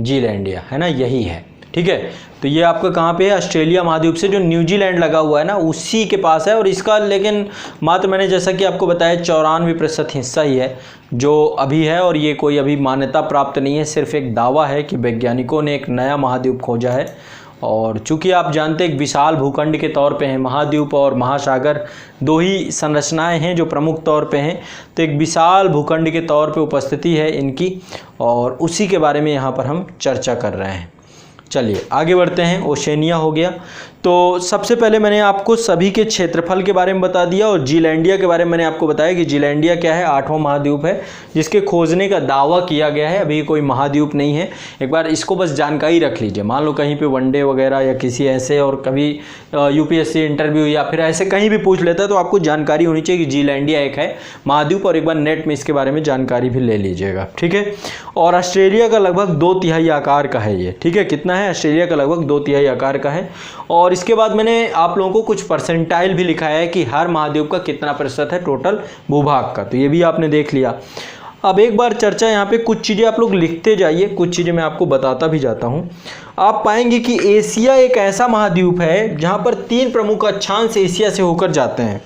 जीलैंडिया है ना, यही है। ठीक है, तो ये आपका कहाँ पे है, ऑस्ट्रेलिया महाद्वीप से जो न्यूजीलैंड लगा हुआ है ना, उसी के पास है। और इसका लेकिन मात्र मैंने जैसा कि आपको बताया 94% हिस्सा ही है जो अभी है, और ये कोई अभी मान्यता प्राप्त नहीं है, सिर्फ एक दावा है कि वैज्ञानिकों ने एक नया महाद्वीप खोजा है और चूंकि आप जानते हैं एक विशाल भूखंड के तौर पे हैं, महाद्वीप और महासागर दो ही संरचनाएं हैं जो प्रमुख तौर पे हैं, तो एक विशाल भूखंड के तौर पे उपस्थिति है इनकी, और उसी के बारे में यहाँ पर हम चर्चा कर रहे हैं। चलिए आगे बढ़ते हैं। ओशेनिया हो गया। तो सबसे पहले मैंने आपको सभी के क्षेत्रफल के बारे में बता दिया, और जीलैंडिया के बारे में मैंने आपको बताया कि जीलैंडिया क्या है, 8वां महाद्वीप है जिसके खोजने का दावा किया गया है। अभी कोई महाद्वीप नहीं है, एक बार इसको बस जानकारी रख लीजिए। मान लो कहीं पे वनडे वगैरह या किसी ऐसे, और कभी यूपीएससी इंटरव्यू या फिर ऐसे कहीं भी पूछ लेता है, तो आपको जानकारी होनी चाहिए कि जीलैंडिया एक है महाद्वीप, और एक बार नेट में इसके बारे में जानकारी भी ले लीजिएगा, ठीक है। और ऑस्ट्रेलिया का लगभग 2/3 आकार का है ये, ठीक है। कितना है? ऑस्ट्रेलिया का लगभग 2/3 आकार का है। और इसके बाद मैंने आप लोगों को कुछ परसेंटाइल भी लिखा है कि हर महाद्वीप का कितना प्रतिशत है टोटल भूभाग का, तो ये भी आपने देख लिया। अब एक बार चर्चा यहाँ पे कुछ चीज़ें आप लोग लिखते जाइए, कुछ चीज़ें मैं आपको बताता भी जाता हूँ। आप पाएंगे कि एशिया एक ऐसा महाद्वीप है जहाँ पर 3 प्रमुख अक्षांश एशिया से होकर जाते हैं।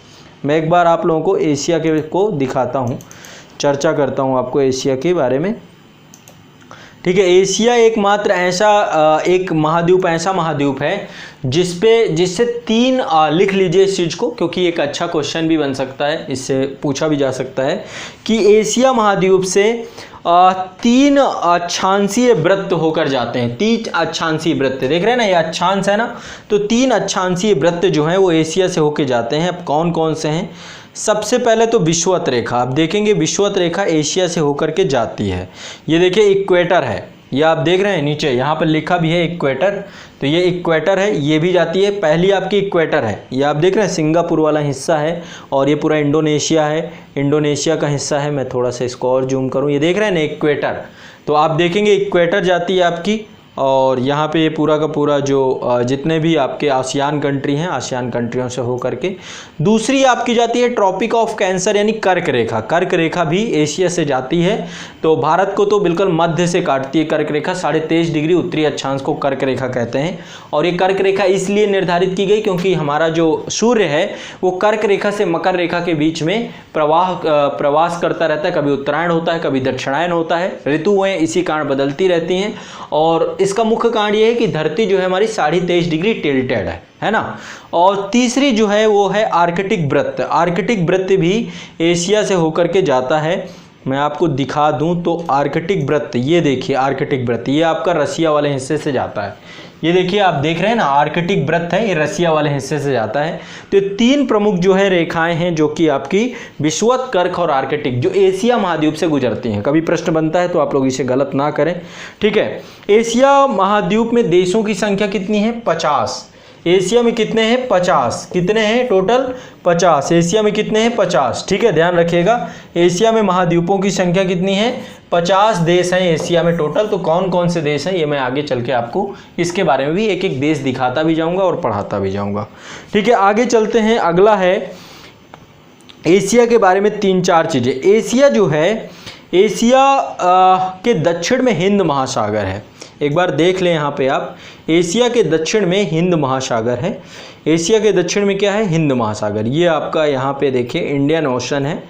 मैं एक बार आप लोगों को एशिया के को दिखाता हूँ, चर्चा करता हूँ आपको एशिया के बारे में, ठीक है। एशिया एकमात्र ऐसा एक महाद्वीप ऐसा महाद्वीप है जिससे 3 लिख लीजिए इस चीज़ को, क्योंकि एक अच्छा क्वेश्चन भी बन सकता है, इससे पूछा भी जा सकता है कि एशिया महाद्वीप से 3 अक्षांशीय वृत्त होकर जाते हैं। 3 अक्षांशीय वृत्त देख रहे हैं ना, ये अक्षांश है ना, तो 3 अक्षांशीय वृत्त जो हैं वो एशिया से होकर जाते हैं। अब कौन कौन से हैं? सबसे पहले तो विषुवत रेखा, आप देखेंगे विषुवत रेखा एशिया से होकर के जाती है। ये देखिए इक्वेटर है, ये आप देख रहे हैं नीचे यहाँ पर लिखा भी है इक्वेटर, तो ये इक्वेटर है, ये भी जाती है। पहली आपकी इक्वेटर है, ये आप देख रहे हैं सिंगापुर वाला हिस्सा है, और ये पूरा इंडोनेशिया है, इंडोनेशिया का हिस्सा है। मैं थोड़ा सा इसको और जूम करूँ, ये देख रहे हैं ना इक्वेटर, तो आप देखेंगे इक्वेटर जाती है आपकी। और यहाँ पे ये पूरा का पूरा जो जितने भी आपके आसियान कंट्री हैं, आसियान कंट्रियों से हो करके। दूसरी आपकी जाती है ट्रॉपिक ऑफ कैंसर यानी कर्क रेखा। कर्क रेखा भी एशिया से जाती है, तो भारत को तो बिल्कुल मध्य से काटती है कर्क रेखा। 23.5 डिग्री उत्तरी अक्षांश को कर्क रेखा कहते हैं। और ये कर्क रेखा इसलिए निर्धारित की गई क्योंकि हमारा जो सूर्य है वो कर्क रेखा से मकर रेखा के बीच में प्रवास करता रहता है। कभी उत्तरायण होता है, कभी दक्षिणायन होता है, ऋतुएं इसी कारण बदलती रहती हैं। और इसका मुख्य कारण ये है कि धरती जो है हमारी 23.5 डिग्री टिल्टेड है ना। और तीसरी जो है वो है आर्कटिक वृत्त। आर्कटिक वृत्त भी एशिया से होकर के जाता है। मैं आपको दिखा दूं तो आर्कटिक वृत्त, ये देखिए आर्कटिक वृत्त, ये आपका रसिया वाले हिस्से से जाता है। ये देखिए आप देख रहे हैं ना, आर्कटिक वृत्त है, ये रसिया वाले हिस्से से जाता है। तो ये 3 प्रमुख जो है रेखाएं हैं जो कि आपकी विषुवत, कर्क और आर्कटिक, जो एशिया महाद्वीप से गुजरती हैं। कभी प्रश्न बनता है तो आप लोग इसे गलत ना करें, ठीक है। एशिया महाद्वीप में देशों की संख्या कितनी है? 50। एशिया में कितने हैं? 50। कितने हैं टोटल? 50। एशिया में कितने हैं? 50, ठीक है, ध्यान रखिएगा। एशिया में महाद्वीपों की संख्या कितनी है? 50 देश हैं एशिया में टोटल। तो कौन कौन से देश हैं ये मैं आगे चल के आपको इसके बारे में भी एक एक देश दिखाता भी जाऊंगा और पढ़ाता भी जाऊंगा, ठीक है। आगे चलते हैं, अगला है एशिया के बारे में 3-4 चीज़ें। एशिया जो है, एशिया के दक्षिण में हिंद महासागर है। एक बार देख लें यहाँ पे आप, एशिया के दक्षिण में हिंद महासागर है। एशिया के दक्षिण में क्या है? हिंद महासागर। ये आपका यहाँ पे देखिए इंडियन ओशन है,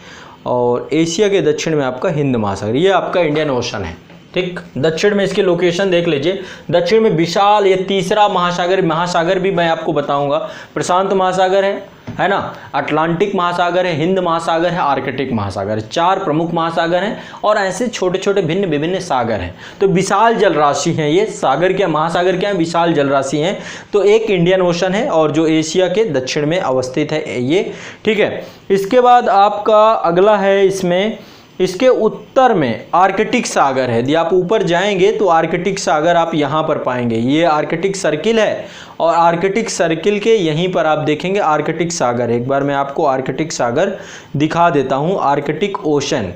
और एशिया के दक्षिण में आपका हिंद महासागर, ये आपका इंडियन ओशन है, ठीक। दक्षिण में इसकी लोकेशन देख लीजिए, दक्षिण में विशाल ये तीसरा महासागर भी मैं आपको बताऊंगा। प्रशांत महासागर है ना, अटलांटिक महासागर है, हिंद महासागर है, आर्कटिक महासागर है। 4 प्रमुख महासागर हैं, और ऐसे छोटे छोटे भिन्न विभिन्न सागर हैं। तो विशाल जल राशि हैं ये सागर, क्या महासागर क्या है? विशाल जल राशि हैं। तो एक इंडियन ओशन है, और जो एशिया के दक्षिण में अवस्थित है ये, ठीक है। इसके बाद आपका अगला है, इसमें इसके उत्तर में आर्कटिक सागर है। यदि आप ऊपर जाएंगे तो आर्कटिक सागर आप यहाँ पर पाएंगे। ये आर्कटिक सर्किल है, और आर्कटिक सर्किल के यहीं पर आप देखेंगे आर्कटिक सागर। एक बार मैं आपको आर्कटिक सागर दिखा देता हूँ, आर्कटिक ओशन,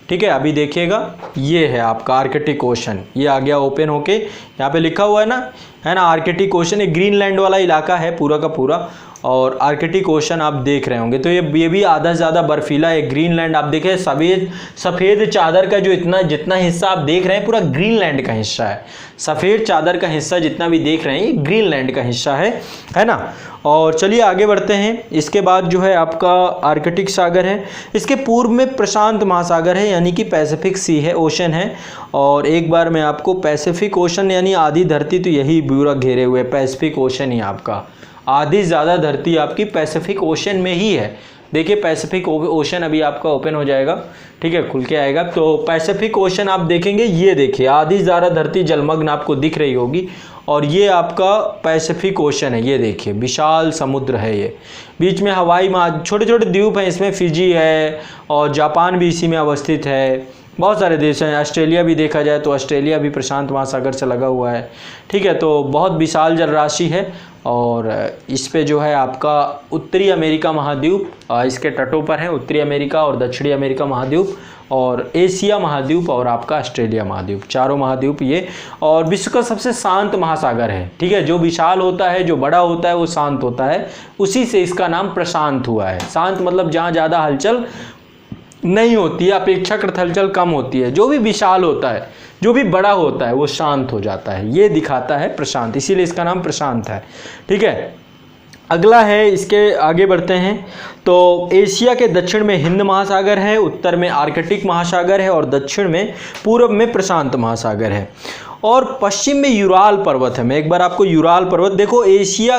ठीक है। अभी देखिएगा, ये है आपका आर्कटिक ओशन, ये आ गया ओपन होके, यहाँ पे लिखा हुआ है ना आर्कटिक ओशन। ये ग्रीनलैंड वाला इलाका है पूरा का पूरा, और आर्कटिक ओशन आप देख रहे होंगे। तो ये भी आधा से ज़्यादा बर्फीला है। ग्रीनलैंड आप देखें, सफ़ेद चादर का जो जितना हिस्सा आप देख रहे हैं पूरा ग्रीनलैंड का हिस्सा है। सफ़ेद चादर का हिस्सा जितना भी देख रहे हैं ये ग्रीनलैंड का हिस्सा है ना। और चलिए आगे बढ़ते हैं। इसके बाद जो है आपका आर्कटिक सागर है, इसके पूर्व में प्रशांत महासागर है यानी कि पैसिफिक सी है, ओशन है। और एक बार मैं आपको पैसिफिक ओशन यानी आधी धरती तो यही पूरा घेरे हुए पैसिफिक ओशन ही आपका, आधी ज़्यादा धरती आपकी पैसिफिक ओशन में ही है। देखिए पैसिफिक ओशन अभी आपका ओपन हो जाएगा, ठीक है, खुल के आएगा। तो पैसिफिक ओशन आप देखेंगे, ये देखिए आधी ज़्यादा धरती जलमग्न आपको दिख रही होगी और ये आपका पैसिफिक ओशन है। ये देखिए विशाल समुद्र है, ये बीच में हवाई छोटे छोटे द्वीप हैं, इसमें फिजी है और जापान भी इसी में अवस्थित है। बहुत सारे देश हैं, ऑस्ट्रेलिया भी देखा जाए तो ऑस्ट्रेलिया भी प्रशांत महासागर से लगा हुआ है, ठीक है। तो बहुत विशाल जल राशि है और इस पे जो है आपका उत्तरी अमेरिका महाद्वीप इसके तटों पर है, उत्तरी अमेरिका और दक्षिणी अमेरिका महाद्वीप और एशिया महाद्वीप और आपका ऑस्ट्रेलिया महाद्वीप, चारों महाद्वीप ये। और विश्व का सबसे शांत महासागर है, ठीक है। जो विशाल होता है, जो बड़ा होता है वो शांत होता है, उसी से इसका नाम प्रशांत हुआ है। शांत मतलब जहाँ ज़्यादा हलचल नहीं होती है, अपेक्षाकृत हलचल कम होती है। जो भी विशाल होता है, जो भी बड़ा होता है वो शांत हो जाता है, ये दिखाता है प्रशांत, इसीलिए इसका नाम प्रशांत है, ठीक है। अगला है, इसके आगे बढ़ते हैं। तो एशिया के दक्षिण में हिंद महासागर है, उत्तर में आर्कटिक महासागर है और दक्षिण में पूर्व में प्रशांत महासागर है और पश्चिम में यूराल पर्वत है। मैं एक बार आपको यूराल पर्वत देखो, एशिया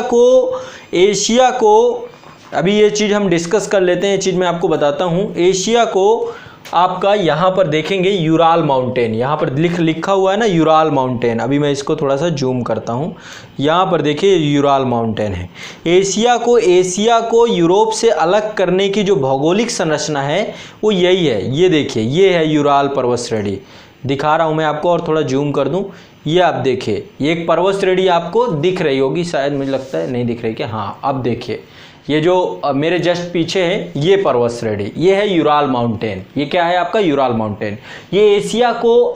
को अभी ये चीज़ हम डिस्कस कर लेते हैं, ये चीज़ मैं आपको बताता हूँ। एशिया को आपका यहाँ पर देखेंगे यूराल माउंटेन, यहाँ पर लिखा हुआ है ना यूराल माउंटेन। अभी मैं इसको थोड़ा सा जूम करता हूँ, यहाँ पर देखिए यूराल माउंटेन है। एशिया को यूरोप से अलग करने की जो भौगोलिक संरचना है वो यही है। ये देखिए, ये है यूराल पर्वत श्रेणी, दिखा रहा हूँ मैं आपको और थोड़ा जूम कर दूँ। ये आप देखिए, ये एक पर्वत श्रेणी आपको दिख रही होगी, शायद मुझे लगता है नहीं दिख रही क्या, हाँ अब देखिए, ये जो मेरे जस्ट पीछे है ये पर्वत श्रेणी, ये है यूराल माउंटेन। ये क्या है आपका यूराल माउंटेन। ये एशिया को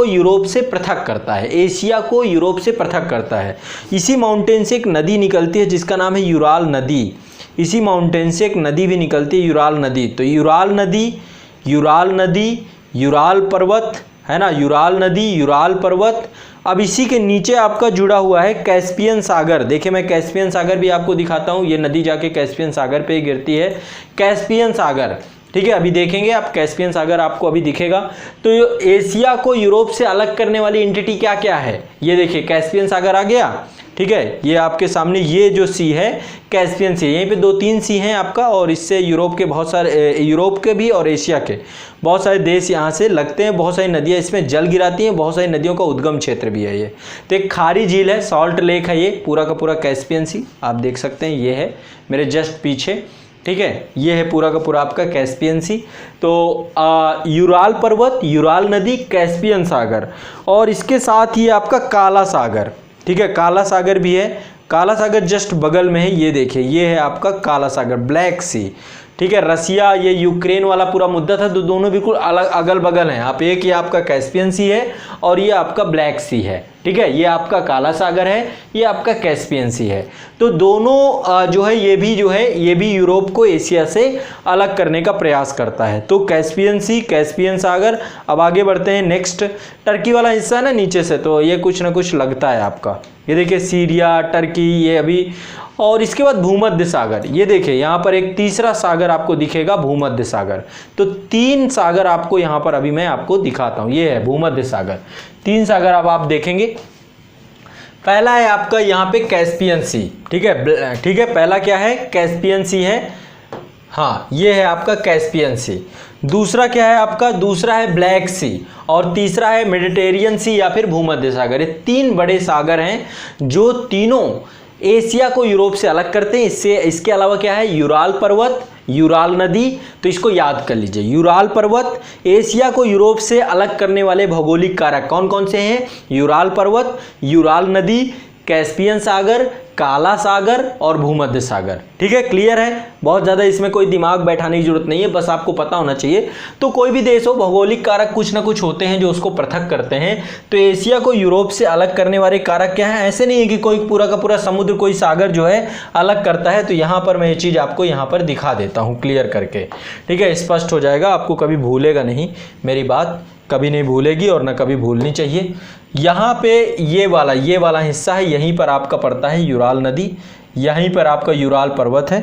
यूरोप से पृथक करता है, एशिया को यूरोप से पृथक करता है। इसी माउंटेन से एक नदी निकलती है जिसका नाम है यूराल नदी। इसी माउंटेन से एक नदी भी निकलती है, यूराल नदी। तो यूराल नदी, यूराल पर्वत है ना, यूराल नदी, यूराल पर्वत। अब इसी के नीचे आपका जुड़ा हुआ है कैस्पियन सागर। देखिए मैं कैस्पियन सागर भी आपको दिखाता हूँ, ये नदी जाके कैस्पियन सागर पे ही गिरती है, कैस्पियन सागर, ठीक है। अभी देखेंगे आप कैस्पियन सागर आपको अभी दिखेगा। तो एशिया को यूरोप से अलग करने वाली एंटिटी क्या क्या है, ये देखिए कैस्पियन सागर आ गया, ठीक है। ये आपके सामने ये जो सी है कैस्पियन सी, यहीं पे 2-3 सी हैं आपका और इससे यूरोप के बहुत सारे, यूरोप के भी और एशिया के बहुत सारे देश यहाँ से लगते हैं। बहुत सारी नदियाँ इसमें जल गिराती हैं, बहुत सारी नदियों का उद्गम क्षेत्र भी है ये। तो एक खारी झील है, सॉल्ट लेक है, ये पूरा का पूरा कैस्पियन सी आप देख सकते हैं, ये है मेरे जस्ट पीछे, ठीक है। ये है पूरा का पूरा आपका कैस्पियन सी। तो यूराल पर्वत, यूराल नदी, कैस्पियन सागर और इसके साथ ही आपका काला सागर, ठीक है। काला सागर भी है, काला सागर जस्ट बगल में है, ये देखिए ये है आपका काला सागर, ब्लैक सी, ठीक है। रसिया ये यूक्रेन वाला पूरा मुद्दा था, तो दोनों बिल्कुल अलग अगल बगल हैं। आप एक ये आपका कैस्पियन सी है और ये आपका ब्लैक सी है, ठीक है। ये आपका काला सागर है, ये आपका कैस्पियन सी है। तो दोनों जो है ये भी यूरोप को एशिया से अलग करने का प्रयास करता है। तो कैस्पियन सी, कैस्पियन सागर। अब आगे बढ़ते हैं, नेक्स्ट टर्की वाला हिस्सा है ना नीचे से, तो ये कुछ ना कुछ लगता है आपका, ये देखिए सीरिया, टर्की, ये अभी। और इसके बाद भूमध्य सागर, ये देखिए यहाँ पर एक तीसरा सागर आपको दिखेगा, भूमध्य सागर। तो 3 सागर आपको यहाँ पर अभी मैं आपको दिखाता हूँ, ये है भूमध्य सागर। 3 सागर अब आप देखेंगे। पहला है आपका यहाँ पे कैस्पियन सी, ठीक है, पहला क्या है कैस्पियन सी है, हाँ ये है आपका कैस्पियन सी। दूसरा क्या है आपका, दूसरा है ब्लैक सी और तीसरा है मेडिटेरियन सी या फिर भूमध्य सागर। ये 3 बड़े सागर हैं जो तीनों एशिया को यूरोप से अलग करते हैं। इसके अलावा क्या है, यूराल पर्वत, यूराल नदी। तो इसको याद कर लीजिए, यूराल पर्वत एशिया को यूरोप से अलग करने वाले भौगोलिक कारक कौन कौन से हैं, यूराल पर्वत, यूराल नदी, कैस्पियन सागर, काला सागर और भूमध्य सागर। ठीक है, क्लियर है, बहुत ज़्यादा इसमें कोई दिमाग बैठाने की जरूरत नहीं है, बस आपको पता होना चाहिए। तो कोई भी देश हो, भौगोलिक कारक कुछ ना कुछ होते हैं जो उसको पृथक करते हैं। तो एशिया को यूरोप से अलग करने वाले कारक क्या है? ऐसे नहीं है कि कोई पूरा का पूरा समुद्र, कोई सागर जो है अलग करता है। तो यहाँ पर मैं ये चीज़ आपको यहाँ पर दिखा देता हूँ क्लियर करके। ठीक है, स्पष्ट हो जाएगा, आपको कभी भूलेगा नहीं, मेरी बात कभी नहीं भूलेगी और ना कभी भूलनी चाहिए। यहाँ पे ये वाला हिस्सा है, यहीं पर आपका पड़ता है यूराल नदी, यहीं पर आपका यूराल पर्वत है।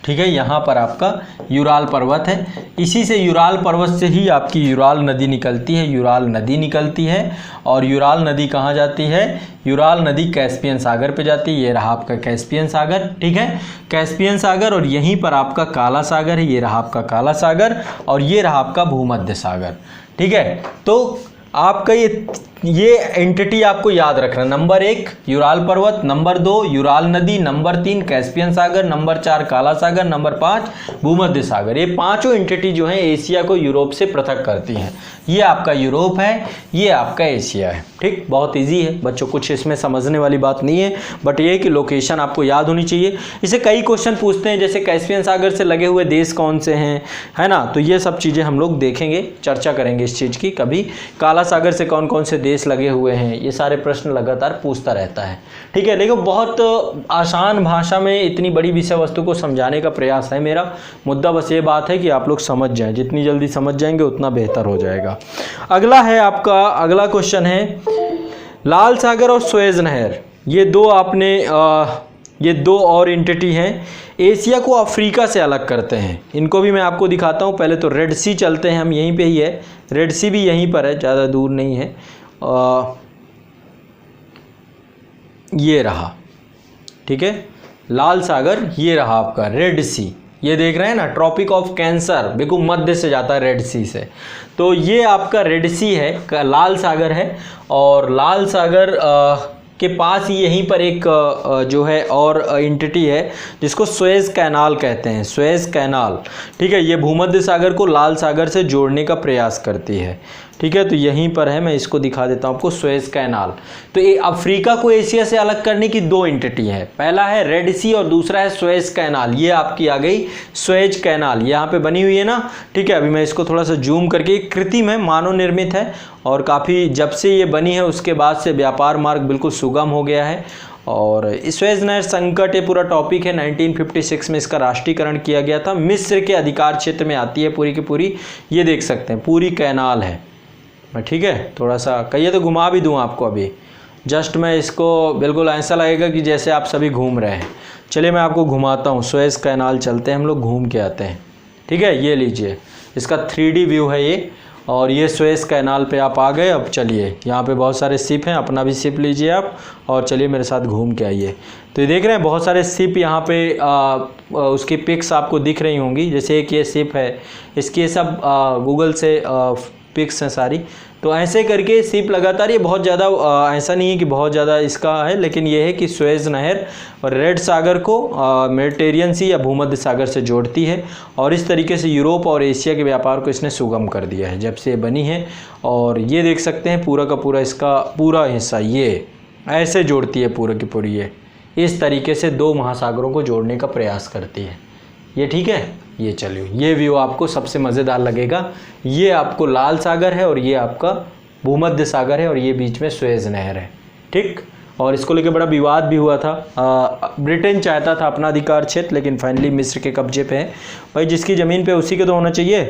ठीक है, यहाँ पर आपका यूराल पर्वत है, इसी से यूराल पर्वत से ही आपकी यूराल नदी निकलती है, यूराल नदी निकलती है। और यूराल नदी कहाँ जाती है? यूराल नदी कैस्पियन सागर पे जाती है, ये रहा आपका कैस्पियन सागर। ठीक है, कैस्पियन सागर, और यहीं पर आपका काला सागर है, ये रहा आपका काला सागर, और ये रहा आपका भूमध्य सागर। ठीक है, तो आपका ये एंटिटी आपको याद रखना, नंबर 1 यूराल पर्वत, नंबर 2 यूराल नदी, नंबर 3 कैस्पियन सागर, नंबर 4 काला सागर, नंबर 5 भूमध्य सागर। ये पांचों एंटिटी जो हैं एशिया को यूरोप से पृथक करती हैं। ये आपका यूरोप है, ये आपका एशिया है। ठीक, बहुत इजी है बच्चों, कुछ इसमें समझने वाली बात नहीं है, बट ये कि लोकेशन आपको याद होनी चाहिए। इसे कई क्वेश्चन पूछते हैं, जैसे कैस्पियन सागर से लगे हुए देश कौन से हैं, है ना। तो ये सब चीज़ें हम लोग देखेंगे, चर्चा करेंगे इस चीज़ की कभी। काला सागर से कौन कौन से देश लगे हुए हैं, ये सारे प्रश्न लगातार पूछता रहता है। ठीक है, लेकिन बहुत आसान भाषा में इतनी बड़ी विषय वस्तु को समझाने का प्रयास है मेरा। मुद्दा बस ये बात है कि आप लोग समझ जाएं, जितनी जल्दी समझ जाएंगे उतना बेहतर हो जाएगा। अगला है आपका, अगला क्वेश्चन है लाल सागर और सुएज नहर, ये दो और एंटिटी हैं, एशिया को अफ्रीका से अलग करते हैं। इनको भी मैं आपको दिखाता हूँ। पहले तो रेड सी चलते हैं हम, यहीं पे ही है, रेड सी भी यहीं पर है, ज़्यादा दूर नहीं है। ये रहा, ठीक है, लाल सागर, ये रहा आपका रेड सी, ये देख रहे हैं ना, ट्रॉपिक ऑफ कैंसर बिल्कुल मध्य से जाता है रेड सी से। तो ये आपका रेड सी है, लाल सागर है, और लाल सागर के पास ही यहीं पर एक जो है और एंटिटी है जिसको सुएज कैनाल कहते हैं, सुएज कैनाल। ठीक है, ये भूमध्य सागर को लाल सागर से जोड़ने का प्रयास करती है। ठीक है, तो यहीं पर है, मैं इसको दिखा देता हूँ आपको, सुएज कैनाल। तो ये अफ्रीका को एशिया से अलग करने की दो एंटिटी है, पहला है रेड सी और दूसरा है सुएज कैनाल। ये आपकी आ गई सुएज कैनाल, यहाँ पे बनी हुई है ना। ठीक है, अभी मैं इसको थोड़ा सा जूम करके, कृत्रिम है, मानव निर्मित है, और काफ़ी जब से ये बनी है उसके बाद से व्यापार मार्ग बिल्कुल सुगम हो गया है। और सुएज नहर संकट ये पूरा टॉपिक है, 1956 में इसका राष्ट्रीयकरण किया गया था। मिस्र के अधिकार क्षेत्र में आती है पूरी की पूरी, ये देख सकते हैं पूरी कैनाल है। ठीक है, थोड़ा सा कहिए तो घुमा भी दूँ आपको, अभी जस्ट मैं इसको, बिल्कुल ऐसा लगेगा कि जैसे आप सभी घूम रहे हैं। चलिए मैं आपको घुमाता हूँ, सुएज कैनाल चलते हैं हम लोग, घूम के आते हैं। ठीक है, ये लीजिए, इसका 3D व्यू है ये, और ये सुएज कैनाल पे आप आ गए। अब चलिए, यहाँ पे बहुत सारे शिप हैं, अपना भी शिप लीजिए आप, और चलिए मेरे साथ घूम के आइए। तो ये देख रहे हैं बहुत सारे शिप यहाँ पे, उसकी पिक्स आपको दिख रही होंगी। जैसे एक ये शिप है, इसकी सब गूगल से पिक्स हैं सारी। तो ऐसे करके शिप लगातार, ये बहुत ज़्यादा ऐसा नहीं है कि बहुत ज़्यादा इसका है, लेकिन ये है कि सुएज नहर और रेड सागर को मेडिटेरियन सी या भूमध्य सागर से जोड़ती है, और इस तरीके से यूरोप और एशिया के व्यापार को इसने सुगम कर दिया है जब से ये बनी है। और ये देख सकते हैं पूरा का पूरा, इसका पूरा हिस्सा ये ऐसे जोड़ती है पूरा की पूरी, ये इस तरीके से दो महासागरों को जोड़ने का प्रयास करती है ये। ठीक है, ये चलिए, ये व्यू आपको सबसे मज़ेदार लगेगा। ये आपको लाल सागर है और ये आपका भूमध्य सागर है, और ये बीच में सुएज नहर है। ठीक, और इसको लेकर बड़ा विवाद भी हुआ था। ब्रिटेन चाहता था अपना अधिकार क्षेत्र, लेकिन फाइनली मिस्र के कब्जे पे है। भाई जिसकी ज़मीन पे उसी के तो होना चाहिए।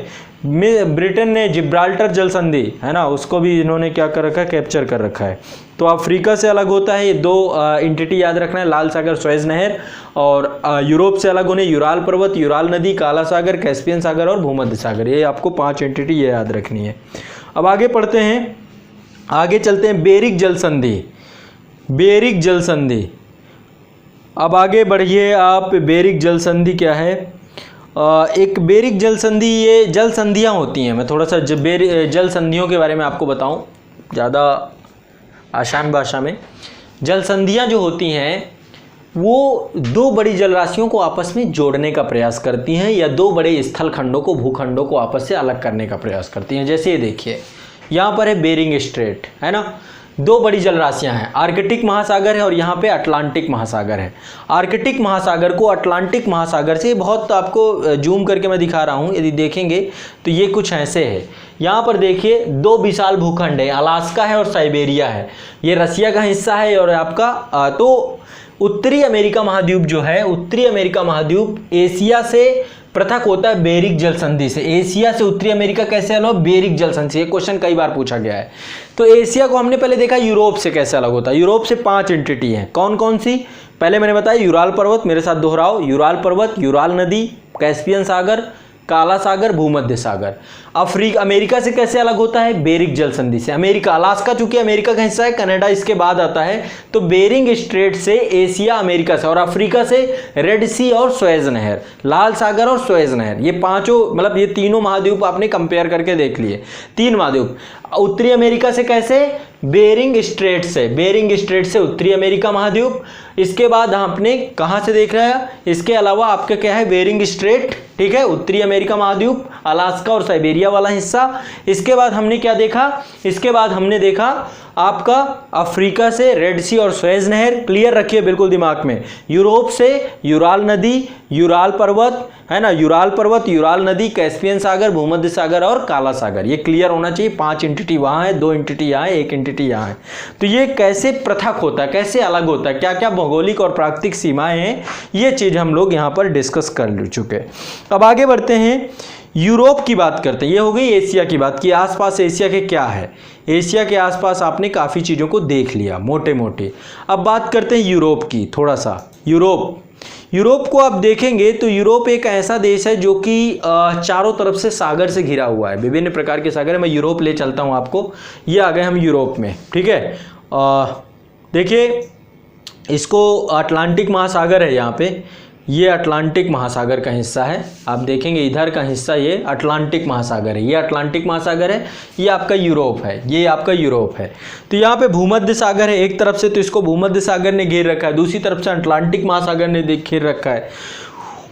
ब्रिटेन ने जिब्राल्टर जल संधि है ना, उसको भी इन्होंने क्या कर रखा है, कैप्चर कर रखा है। तो अफ्रीका से अलग होता है ये दो एंटिटी, याद रखना है, लाल सागर सुएज नहर, और यूरोप से अलग होने यूराल पर्वत, यूराल नदी, काला सागर, कैस्पियन सागर और भूमध्य सागर। ये आपको 5 एंटिटी ये याद रखनी है। अब आगे पढ़ते हैं, आगे चलते हैं, बेरिक जल संधि, बेरिक जल संधि। अब आगे बढ़िए आप, बेरिक जल संधि क्या है? एक बेरिक जल संधि, ये जल संधियाँ होती हैं। मैं थोड़ा सा जल संधियों के बारे में आपको बताऊं ज़्यादा आसान भाषा में। जल संधियाँ जो होती हैं वो दो बड़ी जल राशियों को आपस में जोड़ने का प्रयास करती हैं, या दो बड़े स्थल खंडों को, भूखंडों को आपस से अलग करने का प्रयास करती हैं। जैसे ये देखिए, यहाँ पर है बेरिंग स्ट्रेट, है ना। दो बड़ी जलराशियां हैं, आर्कटिक महासागर है और यहाँ पे अटलांटिक महासागर है। आर्कटिक महासागर को अटलांटिक महासागर से बहुत आपको जूम करके मैं दिखा रहा हूँ, यदि देखेंगे तो ये कुछ ऐसे है। यहाँ पर देखिए दो विशाल भूखंड है, अलास्का है और साइबेरिया है, ये रसिया का हिस्सा है और आपका तो उत्तरी अमेरिका महाद्वीप जो है, उत्तरी अमेरिका महाद्वीप एशिया से पृथक होता है बेरिंग जल संधि से। एशिया से उत्तरी अमेरिका कैसे अलग, बेरिंग जल संधि से। ये क्वेश्चन कई बार पूछा गया है। तो एशिया को हमने पहले देखा यूरोप से कैसे अलग होता है। यूरोप से 5 एंटिटी हैं, कौन कौन सी, पहले मैंने बताया यूराल पर्वत, मेरे साथ दोहराओ, यूराल पर्वत, यूराल नदी, कैस्पियन सागर, काला सागर, भूमध्य सागर। अमेरिका से कैसे अलग होता है, बेरिंग जल संधि से। अमेरिका, अलास्का चूंकि अमेरिका का हिस्सा है, कनाडा इसके बाद आता है, तो बेरिंग स्ट्रेट से एशिया अमेरिका से, और अफ्रीका से रेड सी और सुएज नहर, लाल सागर और सुएज नहर। ये पांचों मतलब ये तीनों महाद्वीप आपने कंपेयर करके देख लिए, 3 महाद्वीप। उत्तरी अमेरिका से कैसे, बेरिंग स्ट्रेट से, बेरिंग स्ट्रेट से उत्तरी अमेरिका महाद्वीप। इसके बाद आपने कहाँ से देख रहा है, इसके अलावा आपका क्या है, बेरिंग स्ट्रेट, ठीक है, उत्तरी अमेरिका महाद्वीप, अलास्का और साइबेरिया वाला हिस्सा। इसके बाद हमने क्या देखा, इसके बाद हमने देखा आपका अफ्रीका से रेड सी और सुएज नहर, क्लियर रखिए बिल्कुल दिमाग में। यूरोप से यूराल नदी, यूराल पर्वत है ना, यूराल पर्वत, यूराल नदी, कैस्पियन सागर, भूमध्य सागर और काला सागर। ये क्लियर होना चाहिए। 5 एंटिटी वहाँ है, 2 एंटिटी यहाँ है, 1 एंटिटी यहाँ है। तो ये कैसे पृथक होता है, कैसे अलग होता है, क्या क्या भौगोलिक और प्राकृतिक सीमाएं हैं, ये चीज़ हम लोग यहाँ पर डिस्कस कर चुके। अब आगे बढ़ते हैं, यूरोप की बात करते हैं। ये हो गई एशिया की बात कि आसपास एशिया के क्या है। एशिया के आसपास आपने काफ़ी चीज़ों को देख लिया मोटे मोटे। अब बात करते हैं यूरोप की, थोड़ा सा। यूरोप को आप देखेंगे तो यूरोप एक ऐसा देश है जो कि चारों तरफ से सागर से घिरा हुआ है, विभिन्न प्रकार के सागर है। मैं यूरोप ले चलता हूँ आपको, ये आ गए हम यूरोप में, ठीक है। देखिए इसको अटलांटिक महासागर है, यहाँ पे ये अटलांटिक महासागर का हिस्सा है। आप देखेंगे इधर का हिस्सा ये अटलांटिक महासागर है, ये अटलांटिक महासागर है, ये आपका यूरोप है, ये आपका यूरोप है। तो यहाँ पे भूमध्य सागर है एक तरफ से, तो इसको भूमध्य सागर ने घेर रखा है, दूसरी तरफ से अटलांटिक महासागर ने घेर रखा है।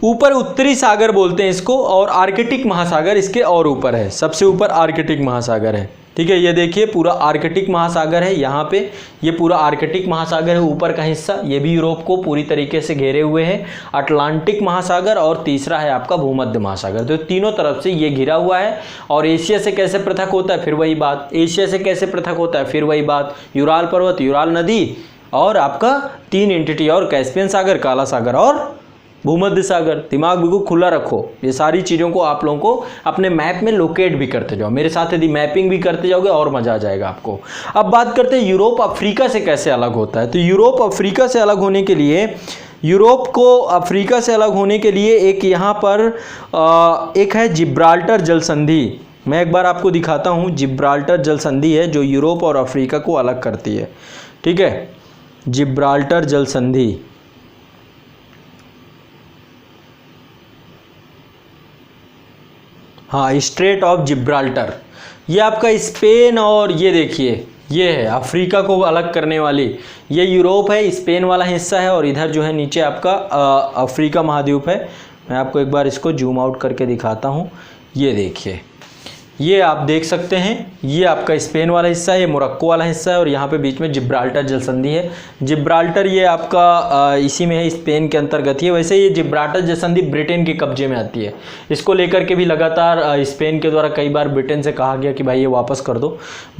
ऊपर उत्तरी सागर बोलते हैं इसको, और आर्कटिक महासागर इसके और ऊपर है, सबसे ऊपर आर्कटिक महासागर है, ठीक है। ये देखिए पूरा आर्कटिक महासागर है यहाँ पे, ये पूरा आर्कटिक महासागर है ऊपर का हिस्सा, ये भी यूरोप को पूरी तरीके से घेरे हुए है। अटलांटिक महासागर और तीसरा है आपका भूमध्य महासागर, तो तीनों तरफ से ये घिरा हुआ है। और एशिया से कैसे पृथक होता है, फिर वही बात, एशिया से कैसे पृथक होता है, फिर वही बात, यूराल पर्वत, यूराल नदी और आपका 3 एंटिटी और, कैस्पियन सागर, काला सागर और भूमध्य सागर। दिमाग बिल्कुल खुला रखो, ये सारी चीज़ों को आप लोगों को अपने मैप में लोकेट भी करते जाओ, मेरे साथ यदि मैपिंग भी करते जाओगे और मज़ा आ जाएगा आपको। अब बात करते हैं यूरोप अफ्रीका से कैसे अलग होता है। तो यूरोप अफ्रीका से अलग होने के लिए, यूरोप को अफ्रीका से अलग होने के लिए एक यहाँ पर एक है जिब्राल्टर जल संधि। मैं एक बार आपको दिखाता हूँ, जिब्राल्टर जल संधि है जो यूरोप और अफ्रीका को अलग करती है, ठीक है। जिब्राल्टर जल संधि, हाँ, स्ट्रेट ऑफ जिब्राल्टर, ये आपका स्पेन और ये देखिए ये है अफ्रीका को अलग करने वाली, ये यूरोप है, स्पेन वाला हिस्सा है, और इधर जो है नीचे आपका अफ्रीका महाद्वीप है। मैं आपको एक बार इसको जूम आउट करके दिखाता हूँ, ये देखिए, ये आप देख सकते हैं, ये आपका स्पेन वाला हिस्सा है, ये मोरक्को वाला हिस्सा है, और यहाँ पे बीच में जिब्राल्टर जल संधि है। जिब्राल्टर ये आपका इसी में है, स्पेन के अंतर्गत ही है। वैसे ये जिब्राल्टर जल संधि ब्रिटेन के कब्जे में आती है, इसको लेकर के भी लगातार स्पेन के द्वारा कई बार ब्रिटेन से कहा गया कि भाई ये वापस कर दो,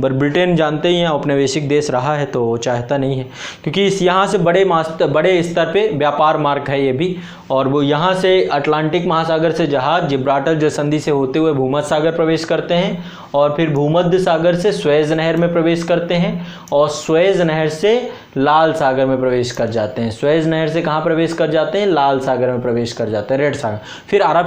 पर ब्रिटेन जानते ही हैं औपनिवेशिक देश रहा है तो वो चाहता नहीं है, क्योंकि इस यहाँ से बड़े स्तर पर व्यापार मार्ग है ये भी, और वो यहाँ से अटलांटिक महासागर से जहाज जिब्राल्टर जल संधि से होते हुए भूमध्य सागर प्रवेश करते हैं, और फिर भूमध्य सागर से सुएज नहर में प्रवेश करते हैं, और सुएज नहर से लाल सागर में प्रवेश कर जाते हैं। सुएज नहर से कहाँ प्रवेश कर जाते हैं, लाल सागर में प्रवेश कर जाते हैं, रेड सागर। फिर अरब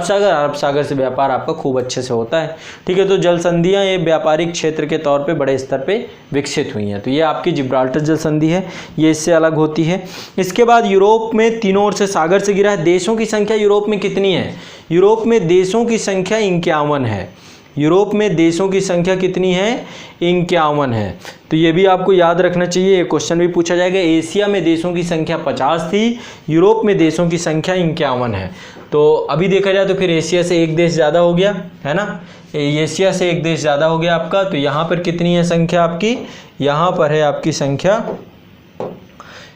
सागर से व्यापार आपका खूब अच्छे से होता है, ठीक है। तो जल संधियाँ ये व्यापारिक क्षेत्र के तौर पे बड़े स्तर पे विकसित हुई हैं। तो ये आपकी जिब्राल्टर जल संधि है, ये इससे अलग होती है। इसके बाद यूरोप में तीनों ओर से सागर से घिरा है। देशों की संख्या यूरोप में कितनी है, यूरोप में देशों की संख्या 51 है, यूरोप में देशों की संख्या कितनी है? 51 है। तो ये भी आपको याद रखना चाहिए, ये क्वेश्चन भी पूछा जाएगा। एशिया में देशों की संख्या 50 थी, यूरोप में देशों की संख्या 51 है। तो अभी देखा जाए तो फिर एशिया से एक देश ज़्यादा हो गया है ना, एशिया से एक देश ज़्यादा हो गया आपका। तो यहाँ पर कितनी है संख्या आपकी? यहाँ पर है आपकी संख्या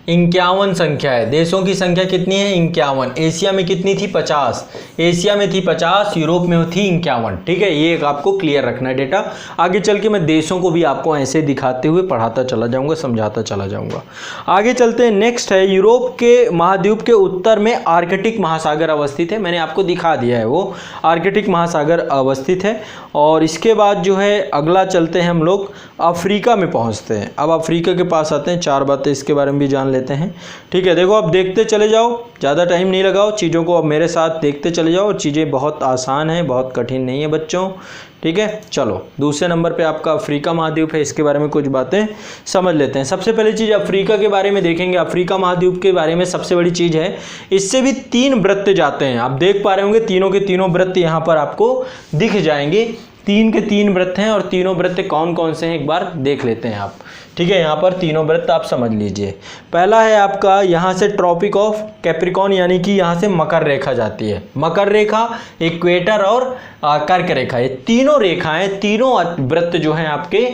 51 संख्या है। देशों की संख्या कितनी है? 51। एशिया में कितनी थी? 50। एशिया में थी 50, यूरोप में थी 51। ठीक है, ये एक आपको क्लियर रखना है डेटा। आगे चल के मैं देशों को भी आपको ऐसे दिखाते हुए पढ़ाता चला जाऊंगा, समझाता चला जाऊंगा। आगे चलते हैं। नेक्स्ट है यूरोप के महाद्वीप के उत्तर में आर्कटिक महासागर अवस्थित है। मैंने आपको दिखा दिया है, वो आर्कटिक महासागर अवस्थित है। और इसके बाद जो है अगला चलते हैं हम लोग अफ्रीका में पहुँचते हैं। अब अफ्रीका के पास आते हैं, 4 बातें इसके बारे में भी जान लेते हैं। ठीक है, देखो अब देखते चले जाओ, ज़्यादा टाइम नहीं लगाओ, चीज़ों को अब मेरे साथ देखते चले जाओ। चीज़ें बहुत आसान हैं, बहुत कठिन नहीं है बच्चों। ठीक है, चलो दूसरे नंबर पे आपका अफ्रीका महाद्वीप है, इसके बारे में कुछ बातें समझ लेते हैं। सबसे पहली चीज़ अफ्रीका के बारे में देखेंगे। अफ्रीका महाद्वीप के बारे में सबसे बड़ी चीज़ है, इससे भी 3 वृत्त जाते हैं। आप देख पा रहे होंगे तीनों के तीनों वृत्त यहाँ पर आपको दिख जाएंगे। 3 के 3 वृत्त हैं और तीनों वृत्त कौन कौन से हैं एक बार देख लेते हैं आप। ठीक है, यहाँ पर तीनों वृत्त आप समझ लीजिए। पहला है आपका यहाँ से ट्रॉपिक ऑफ कैप्रिकॉर्न, यानी कि यहाँ से मकर रेखा जाती है। मकर रेखा, इक्वेटर और कर्क रेखा, ये तीनों रेखाएं, तीनों वृत्त जो हैं आपके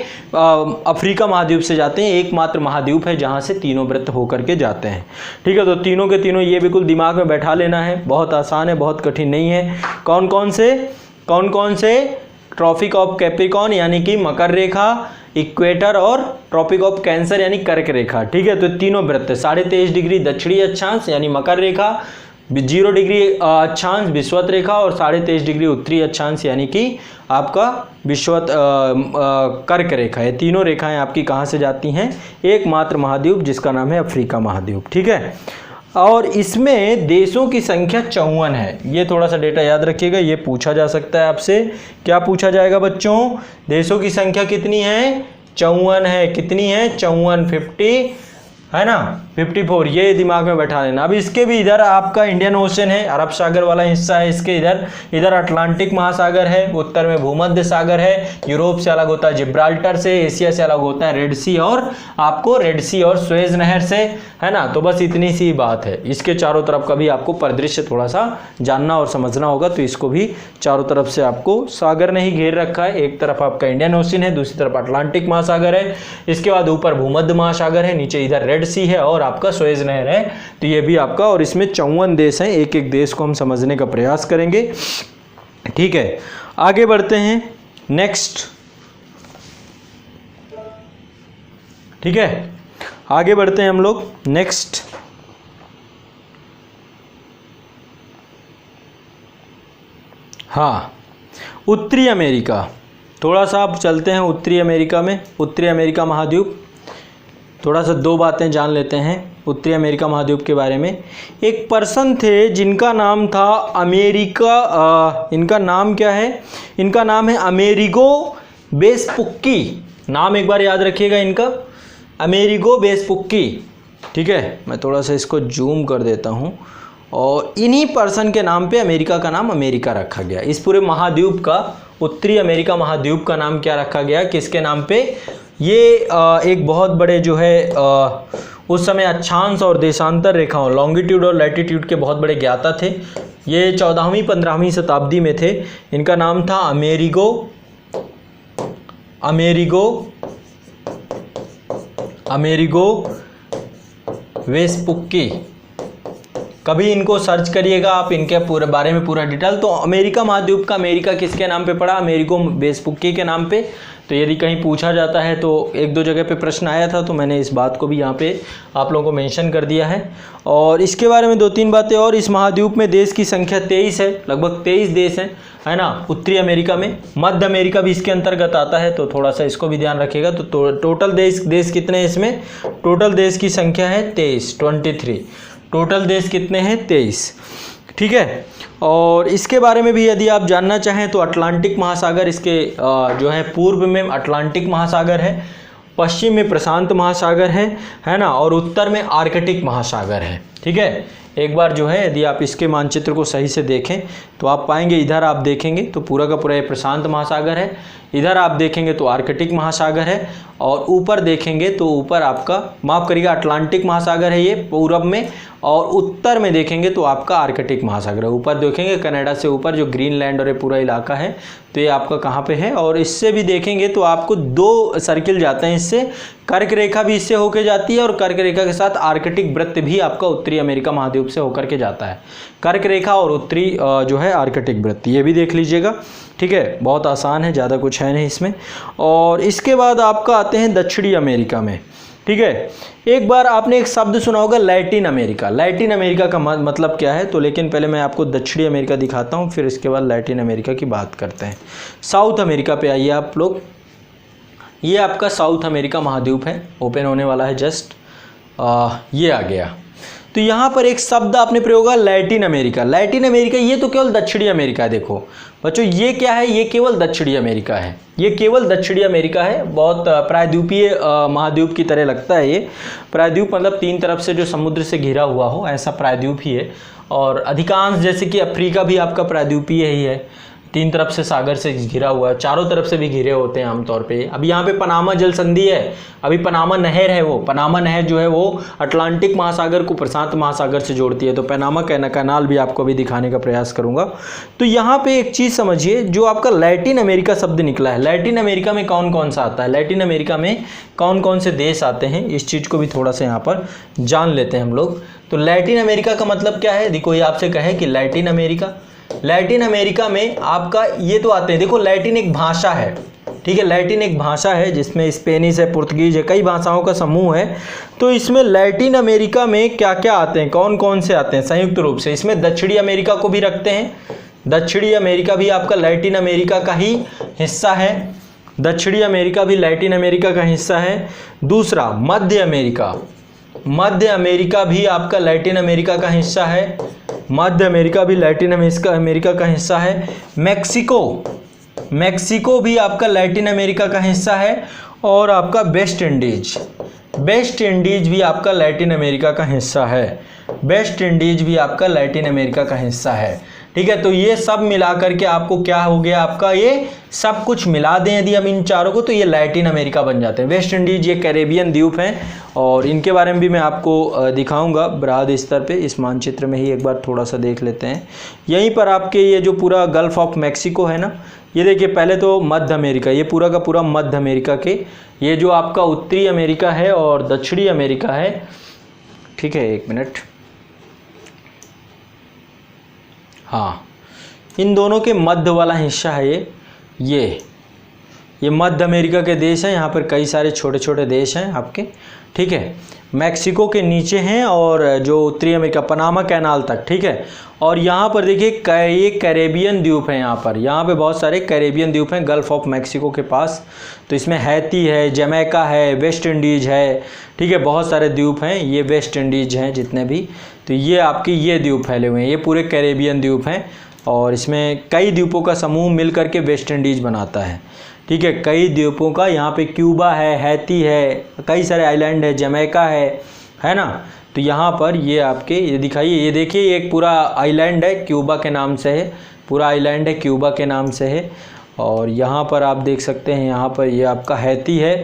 अफ्रीका महाद्वीप से जाते हैं। एकमात्र महाद्वीप है जहाँ से तीनों वृत्त होकर के जाते हैं। ठीक है, तो तीनों के तीनों ये बिल्कुल दिमाग में बैठा लेना है, बहुत आसान है, बहुत कठिन नहीं है। कौन कौन से? ट्रॉपिक ऑफ कैप्रिकॉर्न यानी कि मकर रेखा, इक्वेटर और ट्रॉपिक ऑफ कैंसर यानी कर्क रेखा। ठीक है, तो तीनों वृत्त 23.5 डिग्री दक्षिणी अक्षांश यानी मकर रेखा, 0 डिग्री अक्षांश विषुवत रेखा और 23.5 डिग्री उत्तरी अक्षांश यानी कि आपका विषुवत कर्क रेखा। ये तीनों रेखाएं आपकी कहाँ से जाती हैं? एकमात्र महाद्वीप जिसका नाम है अफ्रीका महाद्वीप। ठीक है, और इसमें देशों की संख्या 54 है। ये थोड़ा सा डेटा याद रखिएगा, ये पूछा जा सकता है आपसे। क्या पूछा जाएगा बच्चों? देशों की संख्या कितनी है? 54 है। कितनी है? 54, 50 है ना, 54, ये दिमाग में बैठा लेना। अब इसके भी इधर आपका इंडियन ओशन है, अरब सागर वाला हिस्सा है इसके, इधर अटलांटिक महासागर है, उत्तर में भूमध्य सागर है, यूरोप से अलग होता है जिब्राल्टर से, एशिया से अलग होता है रेड सी और आपको रेड सी और सुएज नहर से, है ना। तो बस इतनी सी बात है। इसके चारों तरफ का भी आपको परिदृश्य थोड़ा सा जानना और समझना होगा। तो इसको भी चारों तरफ से आपको सागर ने ही घेर रखा है। एक तरफ आपका इंडियन ओशन है, दूसरी तरफ अटलांटिक महासागर है, इसके बाद ऊपर भूमध्य महासागर है, नीचे इधर रेड सी है और आपका सुएज नहर है। तो ये भी आपका, और इसमें 54 देश हैं। एक एक देश को हम समझने का प्रयास करेंगे। ठीक है, आगे बढ़ते हैं। नेक्स्ट, ठीक है, आगे बढ़ते हैं हम लोग। नेक्स्ट, हाँ, उत्तरी अमेरिका। थोड़ा सा आप चलते हैं उत्तरी अमेरिका में। उत्तरी अमेरिका महाद्वीप, थोड़ा सा 2 बातें जान लेते हैं उत्तरी अमेरिका महाद्वीप के बारे में। एक पर्सन थे जिनका नाम था अमेरिका, इनका नाम क्या है? इनका नाम है अमेरिगो वेस्पुक्की। नाम एक बार याद रखिएगा इनका, अमेरिगो वेस्पुक्की। ठीक है, मैं थोड़ा सा इसको जूम कर देता हूँ। और इन्हीं पर्सन के नाम पे अमेरिका का नाम अमेरिका रखा गया। इस पूरे महाद्वीप का, उत्तरी अमेरिका महाद्वीप का नाम क्या रखा गया? किसके नाम पे? ये एक बहुत बड़े जो है उस समय अक्षांश और देशांतर रेखाओं, लॉन्गिट्यूड और लैटिट्यूड के बहुत बड़े ज्ञाता थे। ये 14वीं 15वीं शताब्दी में थे। इनका नाम था अमेरिगो वेस्पुक्की। कभी इनको सर्च करिएगा आप, इनके पूरे बारे में पूरा डिटेल। तो अमेरिका महाद्वीप का अमेरिका किसके नाम पे पड़ा? अमेरिगो वेस्पुक्की के नाम पे। तो यदि कहीं पूछा जाता है, तो 1-2 जगह पे प्रश्न आया था, तो मैंने इस बात को भी यहाँ पे आप लोगों को मेंशन कर दिया है। और इसके बारे में 2-3 बातें और। इस महाद्वीप में देश की संख्या 23 है, लगभग 23 देश हैं, है ना, उत्तरी अमेरिका में। मध्य अमेरिका भी इसके अंतर्गत आता है, तो थोड़ा सा इसको भी ध्यान रखिएगा। तो टोटल देश कितने हैं इसमें? टोटल देश की संख्या है 23। टोटल देश कितने हैं? 23। ठीक है, और इसके बारे में भी यदि आप जानना चाहें तो अटलांटिक महासागर इसके जो है पूर्व में अटलांटिक महासागर है, पश्चिम में प्रशांत महासागर है ना, और उत्तर में आर्कटिक महासागर है। ठीक है, एक बार जो है यदि आप इसके मानचित्र को सही से देखें तो आप पाएंगे, इधर आप देखेंगे तो पूरा का पूरा ये प्रशांत महासागर है, इधर आप देखेंगे तो आर्कटिक महासागर है, और ऊपर देखेंगे तो ऊपर आपका, माफ़ करिएगा, अटलांटिक महासागर है ये पूरब में, और उत्तर में देखेंगे तो आपका आर्कटिक महासागर है। ऊपर देखेंगे कनाडा से ऊपर जो ग्रीनलैंड और ये पूरा इलाका है तो ये आपका कहाँ पे है, और इससे भी देखेंगे तो आपको 2 सर्किल जाते हैं इससे, कर्क रेखा भी इससे होके जाती है और कर्क रेखा के साथ आर्कटिक वृत्त भी आपका उत्तरी अमेरिका महाद्वीप से होकर के जाता है। कर्क रेखा और उत्तरी जो है आर्कटिक वृत्त, ये भी देख लीजिएगा, ठीक है। बहुत आसान है, ज़्यादा कुछ है नहीं इसमें। और इसके बाद आपका आते हैं दक्षिणी अमेरिका में, ठीक है। एक बार आपने एक शब्द सुना होगा लैटिन अमेरिका। लैटिन अमेरिका का मतलब क्या है तो, लेकिन पहले मैं आपको दक्षिणी अमेरिका दिखाता हूँ, फिर इसके बाद लैटिन अमेरिका की बात करते हैं। साउथ अमेरिका पे आइए आप लोग। ये आपका साउथ अमेरिका महाद्वीप है, ओपन होने वाला है जस्ट, ये आ गया। तो यहाँ पर एक शब्द आपने प्रयोग होगा लैटिन अमेरिका। लैटिन अमेरिका ये तो केवल दक्षिणी अमेरिका है। देखो बच्चों ये क्या है, ये केवल दक्षिणी अमेरिका है, ये केवल दक्षिणी अमेरिका है। बहुत प्रायद्वीपीय महाद्वीप की तरह लगता है ये। प्रायद्वीप मतलब 3 तरफ से जो समुद्र से घिरा हुआ हो, ऐसा प्रायद्वीप ही है। और अधिकांश जैसे कि अफ्रीका भी आपका प्रायद्वीपीय ही है, 3 तरफ से सागर से घिरा हुआ है, चारों तरफ से भी घिरे होते हैं आमतौर पे। अभी यहाँ पे पनामा जल संधि है, अभी पनामा नहर है, वो पनामा नहर जो है वो अटलांटिक महासागर को प्रशांत महासागर से जोड़ती है। तो पनामा कैनाल भी आपको अभी दिखाने का प्रयास करूँगा। तो यहाँ पे एक चीज़ समझिए, जो आपका लैटिन अमेरिका शब्द निकला है, लैटिन अमेरिका में कौन कौन सा आता है, लैटिन अमेरिका में कौन कौन से देश आते हैं, इस चीज़ को भी थोड़ा सा यहाँ पर जान लेते हैं हम लोग। तो लैटिन अमेरिका का मतलब क्या है, देखो ये आपसे कहे कि लैटिन अमेरिका में आपका ये तो आते हैं। देखो लैटिन एक भाषा है, ठीक है, लैटिन एक भाषा है जिसमें स्पेनिश है, पुर्तगीज है, कई भाषाओं का समूह है। तो इसमें लैटिन अमेरिका में क्या क्या आते हैं, कौन कौन से आते हैं संयुक्त रूप से, इसमें दक्षिणी अमेरिका को भी रखते हैं। दक्षिणी अमेरिका भी आपका लैटिन अमेरिका का ही हिस्सा है, दक्षिणी अमेरिका भी लैटिन अमेरिका का हिस्सा है। दूसरा मध्य अमेरिका भी आपका लैटिन अमेरिका का हिस्सा है, मध्य अमेरिका भी लैटिन अमेरिका का हिस्सा है। मैक्सिको भी आपका लैटिन अमेरिका का हिस्सा है। और आपका वेस्ट इंडीज भी आपका लैटिन अमेरिका का हिस्सा है, वेस्ट इंडीज भी आपका लैटिन अमेरिका का हिस्सा है, ठीक है। तो ये सब मिला करके आपको क्या हो गया, आपका ये सब कुछ मिला दें यदि हम इन चारों को, तो ये लैटिन अमेरिका बन जाते हैं। वेस्ट इंडीज ये कैरेबियन द्वीप हैं, और इनके बारे में भी मैं आपको दिखाऊंगा बृहद स्तर पे, इस मानचित्र में ही एक बार थोड़ा सा देख लेते हैं। यहीं पर आपके ये जो पूरा गल्फ ऑफ मैक्सिको है ना, ये देखिए, पहले तो मध्य अमेरिका, ये पूरा का पूरा मध्य अमेरिका के, ये जो आपका उत्तरी अमेरिका है और दक्षिणी अमेरिका है, ठीक है, एक मिनट, हाँ, इन दोनों के मध्य वाला हिस्सा है ये मध्य अमेरिका के देश हैं। यहाँ पर कई सारे छोटे छोटे देश हैं आपके, ठीक है। मैक्सिको के नीचे हैं और जो उत्तरी अमेरिका पनामा कैनाल तक, ठीक है। और यहाँ पर देखिए ये कैरेबियन द्वीप है, यहाँ पे बहुत सारे कैरेबियन द्वीप हैं गल्फ ऑफ मैक्सिको के पास। तो इसमें हैती है, जमैका है, वेस्ट इंडीज है, ठीक है, बहुत सारे द्वीप हैं, ये वेस्ट इंडीज हैं जितने भी। तो ये आपके ये द्वीप फैले हुए हैं, ये पूरे कैरेबियन द्वीप हैं, और इसमें कई द्वीपों का समूह मिल करके वेस्ट इंडीज बनाता है, ठीक है। कई द्वीपों का, यहाँ पे क्यूबा है, हैती है, कई सारे आइलैंड है, जमैका है ना। तो यहाँ पर ये आपके ये दिखाइए, ये देखिए, ये एक पूरा आइलैंड है, क्यूबा के नाम से है, पूरा आइलैंड है, क्यूबा के नाम से है। और यहाँ पर आप देख सकते हैं, यहाँ पर ये आपका हैती है,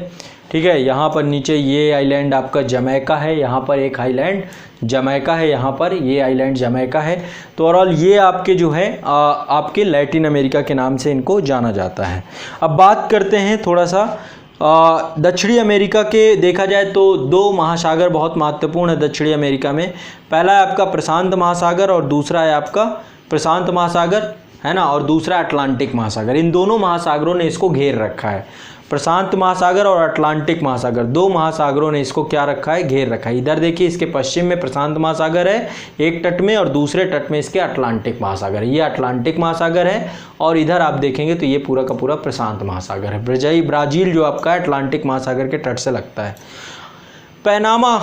ठीक है। यहाँ पर नीचे ये आइलैंड आपका जमैका है, यहाँ पर एक आइलैंड जमैका है, यहाँ पर ये आइलैंड जमैका है। तो ओवरऑल ये आपके जो है आपके लैटिन अमेरिका के नाम से इनको जाना जाता है। अब बात करते हैं थोड़ा सा दक्षिणी अमेरिका के। देखा जाए तो 2 महासागर बहुत महत्वपूर्ण है दक्षिणी अमेरिका में। पहला है आपका प्रशांत महासागर और दूसरा है आपका प्रशांत महासागर, है ना, और दूसरा अटलांटिक महासागर। इन दोनों महासागरों ने इसको घेर रखा है। प्रशांत महासागर और अटलांटिक महासागर, 2 महासागरों ने इसको क्या रखा है, घेर रखा है। इधर देखिए, इसके पश्चिम में प्रशांत महासागर है एक तट में, और दूसरे तट में इसके अटलांटिक महासागर है। ये अटलांटिक महासागर है, और इधर आप देखेंगे तो ये पूरा का पूरा प्रशांत महासागर है। ब्राज़ील जो आपका अटलांटिक महासागर के तट से लगता है। पैनामा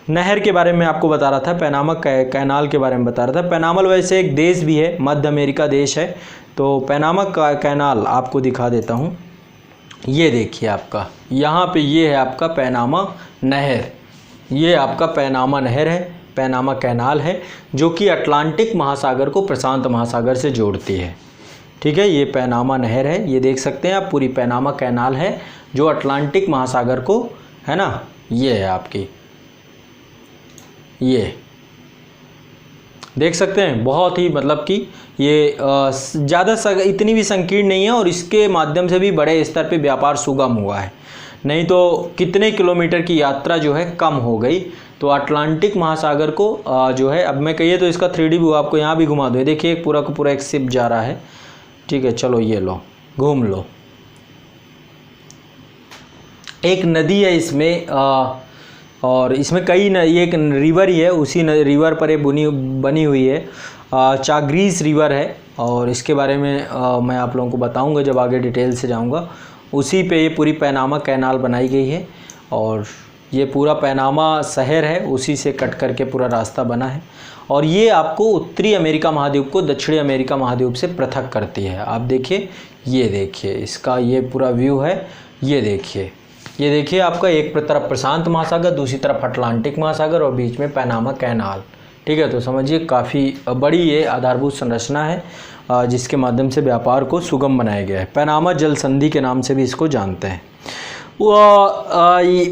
नहर के बारे में आपको बता रहा था, पैनामा कैनाल के बारे में बता रहा था। पैनामा वैसे एक देश भी है, मध्य अमेरिका देश है। तो पैनामा कैनाल आपको दिखा देता हूँ। ये देखिए आपका यहाँ पे ये है आपका पैनामा नहर, ये आपका पैनामा नहर है। पैनामा कैनाल है जो कि अटलांटिक महासागर को प्रशांत महासागर से जोड़ती है। ठीक है, ये पैनामा नहर है, ये देख सकते हैं आप, पूरी पैनामा कैनाल है जो अटलांटिक महासागर को, है ना, ये है आपकी, ये देख सकते हैं। बहुत ही मतलब कि ये ज़्यादा इतनी भी संकीर्ण नहीं है और इसके माध्यम से भी बड़े स्तर पे व्यापार सुगम हुआ है, नहीं तो कितने किलोमीटर की यात्रा जो है कम हो गई। तो अटलांटिक महासागर को जो है, अब मैं कहिए तो इसका 3D व्यू आपको यहाँ भी घुमा दूँ, देखिए पूरा का पूरा एक शिप जा रहा है। ठीक है, चलो ये लो, घूम लो। एक नदी है इसमें और इसमें कई ये एक रिवर ही है, उसी रिवर पर ये बनी हुई है, चाग्रीस रिवर है और इसके बारे में मैं आप लोगों को बताऊंगा जब आगे डिटेल से जाऊंगा। उसी पे ये पूरी पैनामा कैनाल बनाई गई है और ये पूरा पैनामा शहर है, उसी से कट करके पूरा रास्ता बना है और ये आपको उत्तरी अमेरिका महाद्वीप को दक्षिणी अमेरिका महाद्वीप से पृथक करती है। आप देखिए, ये देखिए इसका ये पूरा व्यू है, ये देखिए आपका एक तरफ प्रशांत महासागर, दूसरी तरफ अटलांटिक महासागर और बीच में पैनामा कैनाल। ठीक है, तो समझिए काफ़ी बड़ी ये आधारभूत संरचना है जिसके माध्यम से व्यापार को सुगम बनाया गया है। पैनामा जल संधि के नाम से भी इसको जानते हैं।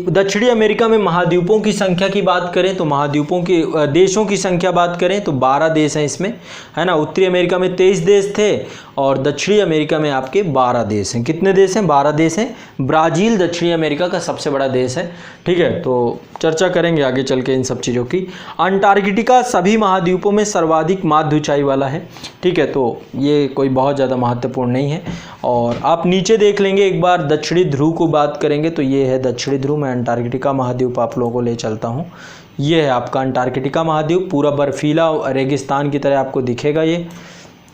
दक्षिणी अमेरिका में महाद्वीपों की संख्या की बात करें तो महाद्वीपों की देशों की संख्या बात करें तो 12 देश हैं इसमें, है ना। उत्तरी अमेरिका में 23 देश थे और दक्षिणी अमेरिका में आपके 12 देश हैं। कितने देश हैं? 12 देश हैं। ब्राज़ील दक्षिणी अमेरिका का सबसे बड़ा देश है। ठीक है, तो चर्चा करेंगे आगे चल के इन सब चीज़ों की। अंटार्कटिका सभी महाद्वीपों में सर्वाधिक माध्य ऊंचाई वाला है। ठीक है, तो ये कोई बहुत ज़्यादा महत्वपूर्ण नहीं है। और आप नीचे देख लेंगे एक बार दक्षिणी ध्रुव को बात करेंगे तो ये है दक्षिणी ध्रुव। मैं अंटार्कटिका महाद्वीप आप लोगों को ले चलता हूँ। ये है आपका अंटार्कटिका महाद्वीप, पूरा बर्फीला रेगिस्तान की तरह आपको दिखेगा, ये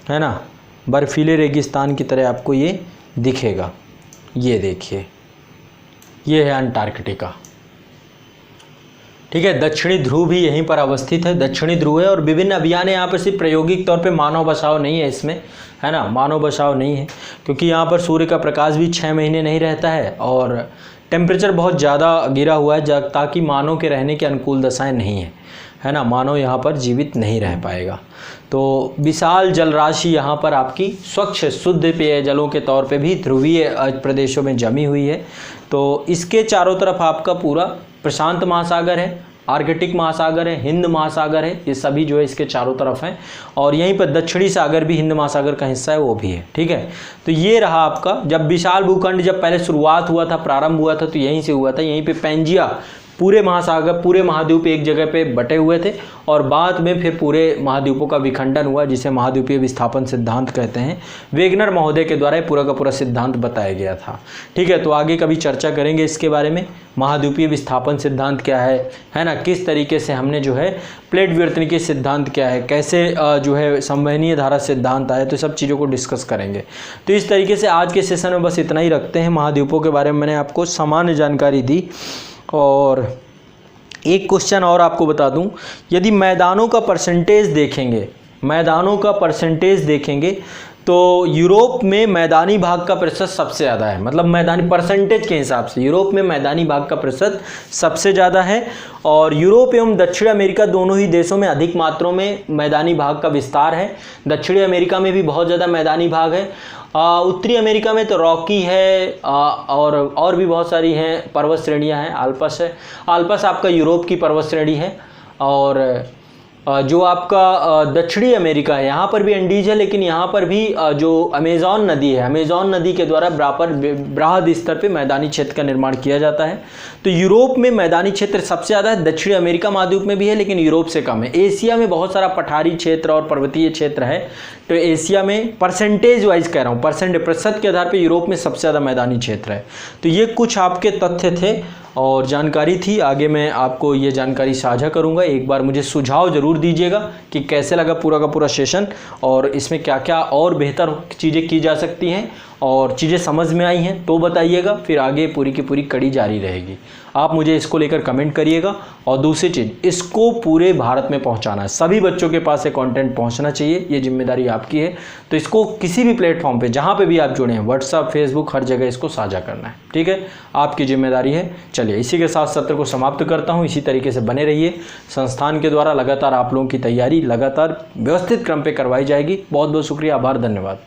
है ना, बर्फीले रेगिस्तान की तरह आपको ये दिखेगा। ये देखिए, ये है अंटार्कटिका। ठीक है, दक्षिणी ध्रुव भी यहीं पर अवस्थित है, दक्षिणी ध्रुव है। और विभिन्न अभियान यहाँ पर सिर्फ प्रायोगिक तौर पे मानव बसाव नहीं है इसमें, है ना, मानव बसाव नहीं है क्योंकि यहाँ पर सूर्य का प्रकाश भी 6 महीने नहीं रहता है और टेम्परेचर बहुत ज़्यादा गिरा हुआ है ताकि मानव के रहने की अनुकूल दशाएं नहीं है, है ना, मानव यहाँ पर जीवित नहीं रह पाएगा। तो विशाल जलराशि यहाँ पर आपकी स्वच्छ शुद्ध पेयजलों के तौर पे भी ध्रुवीय प्रदेशों में जमी हुई है। तो इसके चारों तरफ आपका पूरा प्रशांत महासागर है, आर्कटिक महासागर है, हिंद महासागर है, ये सभी जो है इसके चारों तरफ हैं। और यहीं पर दक्षिणी सागर भी हिंद महासागर का हिस्सा है, वो भी है। ठीक है, तो ये रहा आपका, जब विशाल भूखंड जब पहले शुरुआत हुआ था, प्रारंभ हुआ था तो यहीं से हुआ था। यहीं पे पैंजिया पूरे महासागर, पूरे महाद्वीप एक जगह पे बटे हुए थे और बाद में फिर पूरे महाद्वीपों का विखंडन हुआ जिसे महाद्वीपीय विस्थापन सिद्धांत कहते हैं। वेगनर महोदय के द्वारा पूरा का पूरा सिद्धांत बताया गया था। ठीक है, तो आगे कभी चर्चा करेंगे इसके बारे में, महाद्वीपीय विस्थापन सिद्धांत क्या है ना, किस तरीके से हमने जो है प्लेट विवर्तनिकी सिद्धांत क्या है, कैसे जो है संवहनीय धारा सिद्धांत आए, तो सब चीज़ों को डिस्कस करेंगे। तो इस तरीके से आज के सेशन में बस इतना ही रखते हैं। महाद्वीपों के बारे में मैंने आपको सामान्य जानकारी दी। और एक क्वेश्चन और आपको बता दूं, यदि मैदानों का परसेंटेज देखेंगे तो यूरोप में मैदानी भाग का प्रतिशत सबसे ज़्यादा है। मतलब मैदानी परसेंटेज के हिसाब से यूरोप में मैदानी भाग का प्रतिशत सबसे ज़्यादा है और यूरोप एवं दक्षिण अमेरिका दोनों ही देशों में अधिक मात्रा में मैदानी भाग का विस्तार है। दक्षिणी अमेरिका में भी बहुत ज़्यादा मैदानी भाग है। उत्तरी अमेरिका में तो रॉकी है और भी बहुत सारी हैं पर्वत श्रेणियाँ हैं। आल्पस है, आल्पस आपका यूरोप की पर्वत श्रेणी है। और जो आपका दक्षिणी अमेरिका है यहाँ पर भी एंडीज है, लेकिन यहाँ पर भी जो अमेज़न नदी है, अमेज़न नदी के द्वारा बृहद स्तर पे मैदानी क्षेत्र का निर्माण किया जाता है। तो यूरोप में मैदानी क्षेत्र सबसे ज़्यादा है, दक्षिणी अमेरिका महाद्वीप में भी है लेकिन यूरोप से कम है। एशिया में बहुत सारा पठारी क्षेत्र और पर्वतीय क्षेत्र है, तो एशिया में परसेंटेज वाइज कह रहा हूँ, प्रतिशत के आधार पर यूरोप में सबसे ज़्यादा मैदानी क्षेत्र है। तो ये कुछ आपके तथ्य थे और जानकारी थी। आगे मैं आपको ये जानकारी साझा करूंगा। एक बार मुझे सुझाव ज़रूर दीजिएगा कि कैसे लगा पूरा का पूरा सेशन और इसमें क्या क्या और बेहतर चीज़ें की जा सकती हैं और चीज़ें समझ में आई हैं तो बताइएगा, फिर आगे पूरी की पूरी कड़ी जारी रहेगी। आप मुझे इसको लेकर कमेंट करिएगा। और दूसरी चीज़, इसको पूरे भारत में पहुंचाना है, सभी बच्चों के पास ये कंटेंट पहुंचना चाहिए, ये जिम्मेदारी आपकी है। तो इसको किसी भी प्लेटफॉर्म पे जहाँ पे भी आप जुड़े हैं, व्हाट्सअप, फेसबुक, हर जगह इसको साझा करना है, ठीक है, आपकी जिम्मेदारी है। चलिए इसी के साथ सत्र को समाप्त करता हूँ। इसी तरीके से बने रहिए। संस्थान के द्वारा लगातार आप लोगों की तैयारी लगातार व्यवस्थित क्रम पर करवाई जाएगी। बहुत बहुत शुक्रिया, आभार, धन्यवाद।